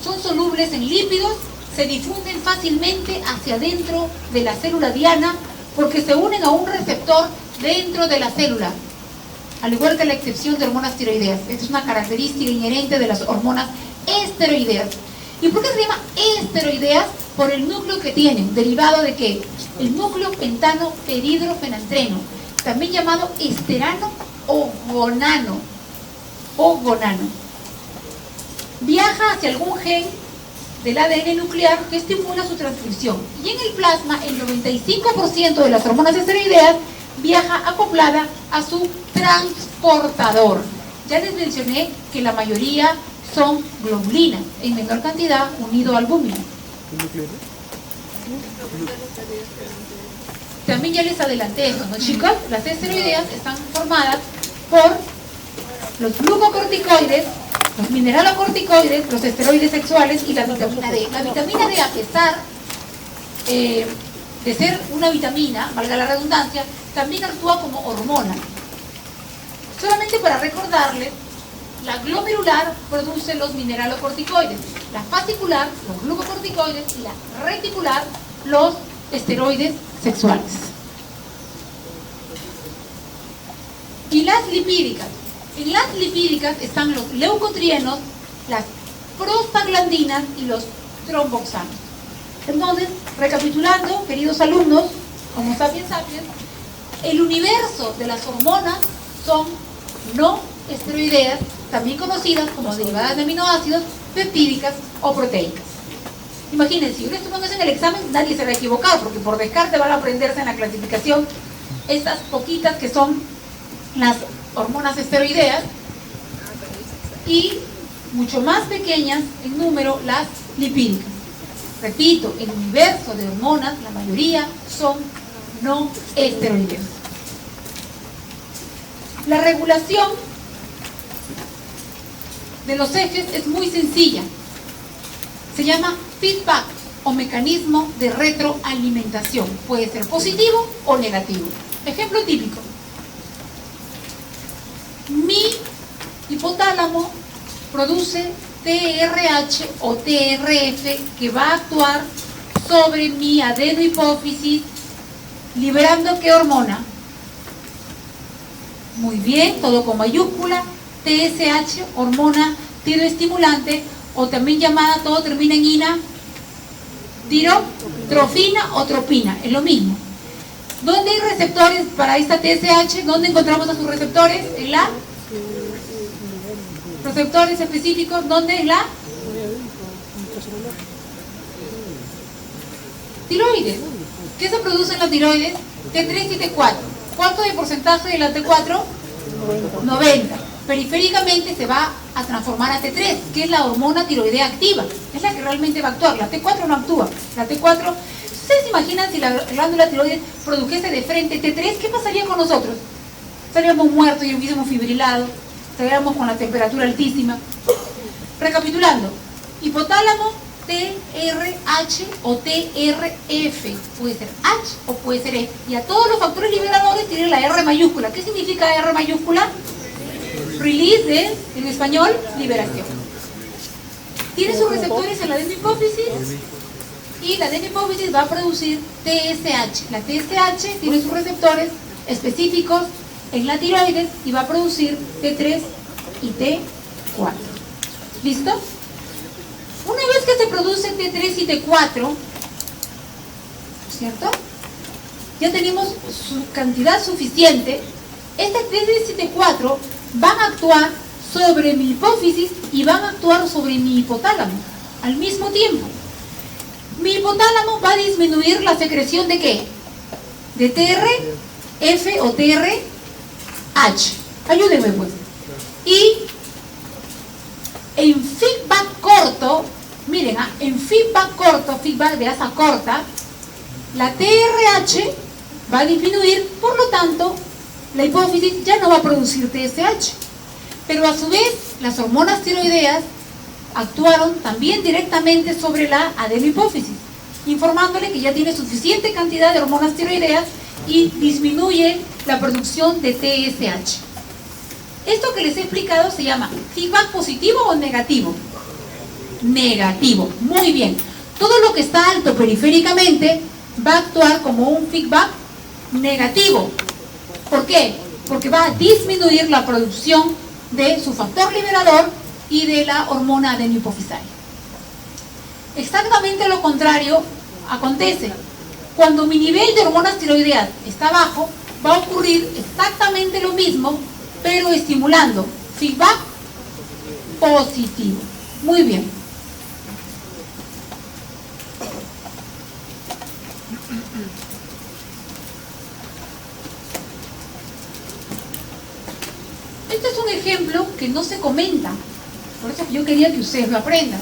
Son solubles en lípidos, se difunden fácilmente hacia adentro de la célula diana porque se unen a un receptor dentro de la célula, al igual que la excepción de hormonas tiroideas. Esta es una característica inherente de las hormonas esteroideas. ¿Y por qué se llama esteroideas? Por el núcleo que tienen, derivado de ¿qué? El núcleo pentano peridrofenantreno, también llamado esterano o gonano. Viaja hacia algún gen del ADN nuclear que estimula su transcripción. Y en el plasma, el 95% de las hormonas esteroideas viaja acoplada a su transportador. Ya les mencioné que la mayoría son globulinas, en menor cantidad unido al albúmina. También ya les adelanté eso, ¿no, chicos? Las esteroideas están formadas por los glucocorticoides, los mineralocorticoides, los esteroides sexuales y la vitamina D. La vitamina D, a pesar de ser una vitamina, valga la redundancia, también actúa como hormona. Solamente para recordarles, la glomerular produce los mineralocorticoides, la fascicular, los glucocorticoides, y la reticular, los esteroides sexuales. Y las lipídicas. En las lipídicas están los leucotrienos, las prostaglandinas y los tromboxanos. Entonces, recapitulando, queridos alumnos, Homo sapiens sapiens, el universo de las hormonas son no esteroideas, también conocidas como derivadas de aminoácidos, peptídicas o proteicas. Imagínense, si yo les pongo eso en el examen, nadie se va a equivocar, porque por descarte van a aprenderse en la clasificación estas poquitas que son las hormonas esteroideas y mucho más pequeñas en número las lipídicas. Repito, el universo de hormonas, la mayoría son no esteroideas. La regulación de los ejes es muy sencilla. Se llama feedback o mecanismo de retroalimentación. Puede ser positivo o negativo. Ejemplo típico. Mi hipotálamo produce TRH o TRF que va a actuar sobre mi adenohipófisis, liberando ¿qué hormona? Muy bien, todo con mayúscula. TSH, hormona tiroestimulante, o también llamada, todo termina en ina, tirotrofina o tropina, es lo mismo. ¿Dónde hay receptores para esta TSH? ¿Dónde encontramos a sus receptores? En la receptores específicos, ¿dónde? En la tiroides. ¿Qué se produce en la tiroides? T3 y T4. ¿Cuánto de porcentaje de la T4? 90. Periféricamente se va a transformar a T3, que es la hormona tiroidea activa. Es la que realmente va a actuar. La T4 no actúa. La T4, ¿ustedes se imaginan si la glándula tiroides produjese de frente T3? ¿Qué pasaría con nosotros? Estaríamos muertos y hubiésemos fibrilado. Estaríamos con la temperatura altísima. Recapitulando. Hipotálamo, TRH o TRF. Puede ser H o puede ser E. Y a todos los factores liberadores tienen la R mayúscula. ¿Qué significa R mayúscula? Release en español, liberación. Tiene sus receptores en la adenohipófisis y la adenohipófisis va a producir TSH. La TSH tiene sus receptores específicos en la tiroides y va a producir T3 y T4. ¿Listo? Una vez que se produce T3 y T4, ¿cierto? Ya tenemos su cantidad suficiente. Este T3 y T4 van a actuar sobre mi hipófisis y van a actuar sobre mi hipotálamo al mismo tiempo. Mi hipotálamo va a disminuir la secreción de ¿qué? De TRF o TRH. Ayúdenme pues. Y en feedback corto, miren, en feedback corto, feedback de asa corta, la TRH va a disminuir, por lo tanto, la hipófisis ya no va a producir TSH. Pero a su vez, las hormonas tiroideas actuaron también directamente sobre la adenohipófisis, informándole que ya tiene suficiente cantidad de hormonas tiroideas y disminuye la producción de TSH. Esto que les he explicado se llama feedback positivo o negativo. Negativo. Muy bien. Todo lo que está alto periféricamente va a actuar como un feedback negativo. ¿Por qué? Porque va a disminuir la producción de su factor liberador y de la hormona adenohipofisaria. Exactamente lo contrario acontece. Cuando mi nivel de hormonas tiroideas está bajo, va a ocurrir exactamente lo mismo, pero estimulando feedback positivo. Muy bien. Este es un ejemplo que no se comenta, por eso yo quería que ustedes lo aprendan.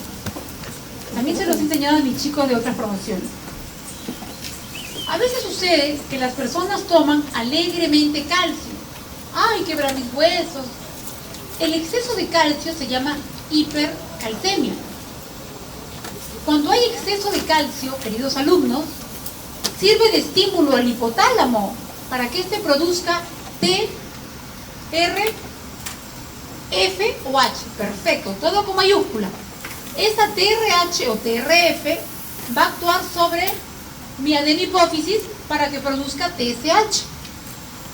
También se los he enseñado a mis chicos de otras promociones. A veces sucede que las personas toman alegremente calcio. ¡Ay, quebra mis huesos! El exceso de calcio se llama hipercalcemia. Cuando hay exceso de calcio, queridos alumnos, sirve de estímulo al hipotálamo para que éste produzca TRF F o H, perfecto, todo con mayúscula. Esta TRH o TRF va a actuar sobre mi adenohipófisis para que produzca TSH.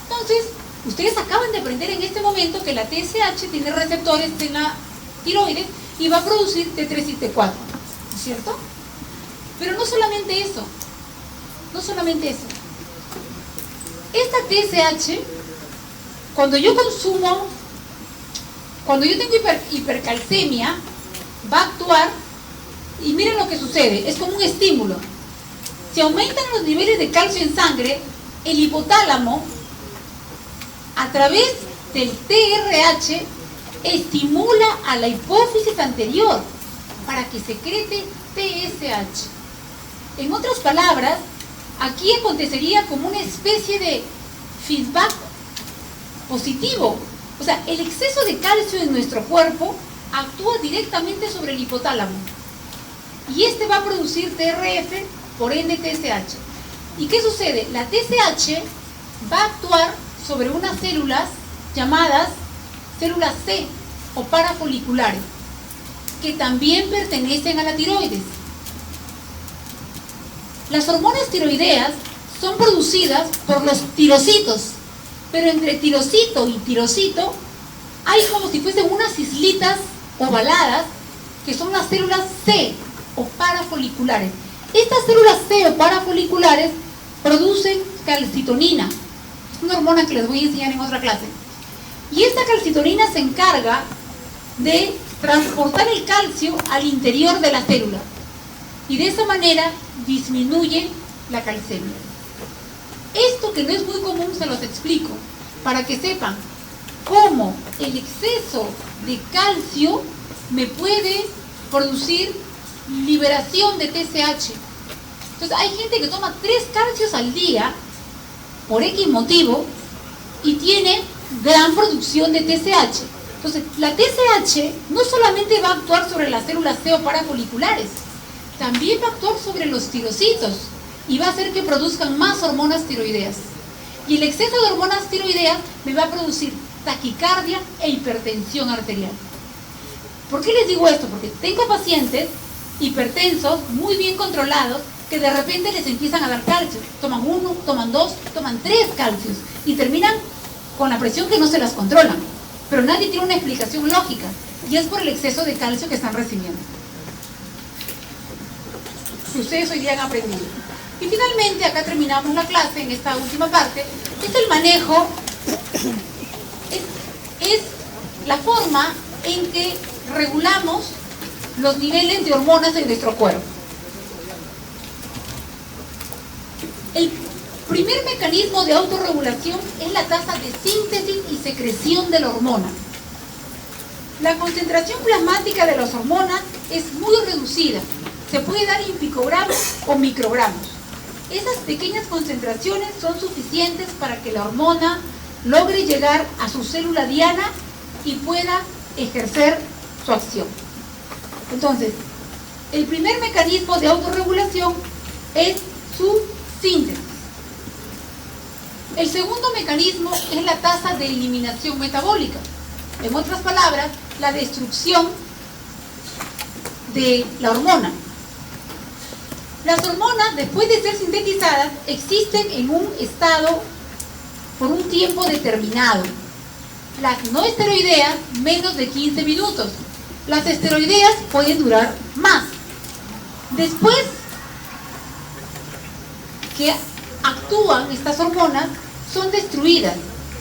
Entonces, ustedes acaban de aprender en este momento que la TSH tiene receptores en la tiroides y va a producir T3 y T4, ¿no es cierto? Pero no solamente eso, no solamente eso. Esta TSH, cuando yo consumo, cuando yo tengo hipercalcemia, va a actuar, y miren lo que sucede, es como un estímulo. Si aumentan los niveles de calcio en sangre, el hipotálamo, a través del TRH, estimula a la hipófisis anterior para que secrete TSH. En otras palabras, aquí acontecería como una especie de feedback positivo. O sea, el exceso de calcio en nuestro cuerpo actúa directamente sobre el hipotálamo. Y este va a producir TRF, por ende TSH. ¿Y qué sucede? La TSH va a actuar sobre unas células llamadas células C o parafoliculares, que también pertenecen a la tiroides. Las hormonas tiroideas son producidas por los tirocitos, pero entre tirocito y tirocito hay como si fuesen unas islitas ovaladas que son las células C o parafoliculares. Estas células C o parafoliculares producen calcitonina. Es una hormona que les voy a enseñar en otra clase. Y esta calcitonina se encarga de transportar el calcio al interior de la célula. Y de esa manera disminuye la calcemia. Esto, que no es muy común, se los explico para que sepan cómo el exceso de calcio me puede producir liberación de TSH. Entonces hay gente que toma 3 calcios al día por X motivo y tiene gran producción de TSH. Entonces la TSH no solamente va a actuar sobre las células C o parafoliculares, también va a actuar sobre los tirocitos y va a hacer que produzcan más hormonas tiroideas. Y el exceso de hormonas tiroideas me va a producir taquicardia e hipertensión arterial. ¿Por qué les digo esto? Porque tengo pacientes hipertensos, muy bien controlados, que de repente les empiezan a dar calcio. Toman 1, toman 2, toman 3 calcios y terminan con la presión que no se las controlan. Pero nadie tiene una explicación lógica y es por el exceso de calcio que están recibiendo. Que ustedes hoy día han aprendido. Y finalmente, acá terminamos la clase en esta última parte, es el manejo, es la forma en que regulamos los niveles de hormonas en nuestro cuerpo. El primer mecanismo de autorregulación es la tasa de síntesis y secreción de la hormona. La concentración plasmática de las hormonas es muy reducida. Se puede dar en picogramos o microgramos. Esas pequeñas concentraciones son suficientes para que la hormona logre llegar a su célula diana y pueda ejercer su acción. Entonces, el primer mecanismo de autorregulación es su síntesis. El segundo mecanismo es la tasa de eliminación metabólica. En otras palabras, la destrucción de la hormona. Las hormonas, después de ser sintetizadas, existen en un estado por un tiempo determinado. Las no esteroideas, menos de 15 minutos. Las esteroideas pueden durar más. Después que actúan estas hormonas, son destruidas.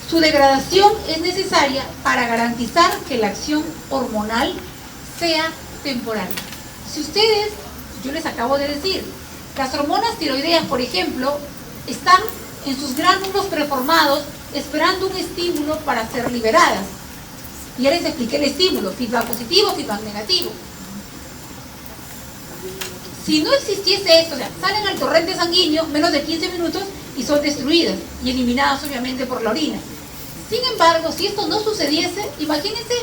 Su degradación es necesaria para garantizar que la acción hormonal sea temporal. Si ustedes, yo les acabo de decir, las hormonas tiroideas, por ejemplo, están en sus gránulos preformados esperando un estímulo para ser liberadas. Y ya les expliqué el estímulo, feedback positivo, feedback negativo. Si no existiese esto, o sea, salen al torrente sanguíneo menos de 15 minutos y son destruidas y eliminadas obviamente por la orina. Sin embargo, si esto no sucediese, imagínense,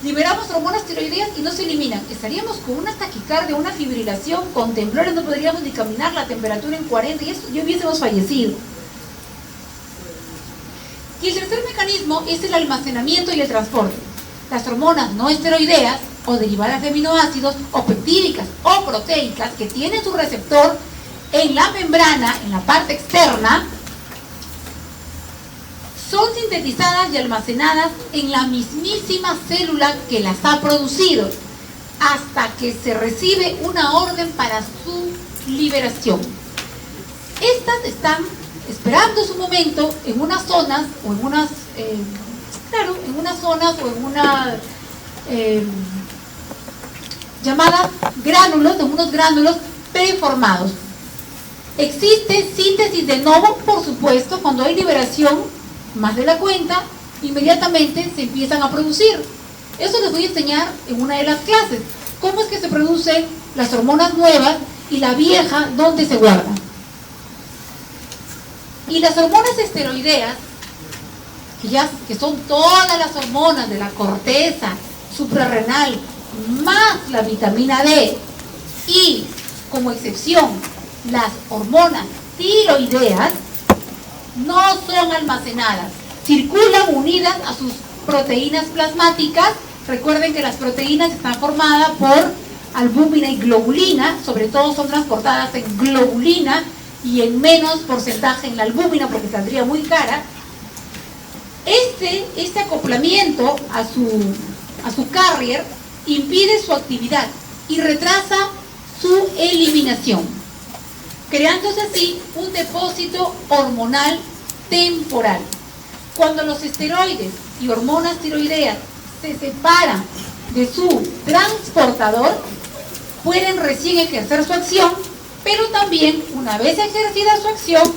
liberamos hormonas tiroideas y no se eliminan. Estaríamos con una taquicardia, una fibrilación, con temblores, no podríamos ni caminar, la temperatura en 40 y eso, ya hubiésemos fallecido. Y el tercer mecanismo es el almacenamiento y el transporte. las hormonas no esteroideas o derivadas de aminoácidos o peptídicas o proteicas que tienen su receptor en la membrana, en la parte externa, son sintetizadas y almacenadas en la mismísima célula que las ha producido hasta que se recibe una orden para su liberación. Estas están esperando su momento en unas zonas o en unas llamadas gránulos, de unos gránulos preformados. Existe síntesis de novo, por supuesto. Cuando hay liberación más de la cuenta, inmediatamente se empiezan a producir. Eso les voy a enseñar en una de las clases. Cómo es que se producen las hormonas nuevas y la vieja, dónde se guarda. Y las hormonas esteroideas, que son todas las hormonas de la corteza suprarrenal, más la vitamina D, y como excepción, las hormonas tiroideas, no son almacenadas, circulan unidas a sus proteínas plasmáticas. Recuerden que las proteínas están formadas por albúmina y globulina, sobre todo son transportadas en globulina y en menos porcentaje en la albúmina porque saldría muy cara. Este acoplamiento a su carrier impide su actividad y retrasa su eliminación, creándose así un depósito hormonal temporal. Cuando los esteroides y hormonas tiroideas se separan de su transportador, pueden recién ejercer su acción, pero también, una vez ejercida su acción,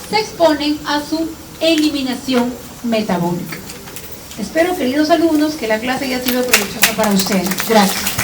se exponen a su eliminación metabólica. Espero, queridos alumnos, que la clase haya sido provechosa para ustedes. Gracias.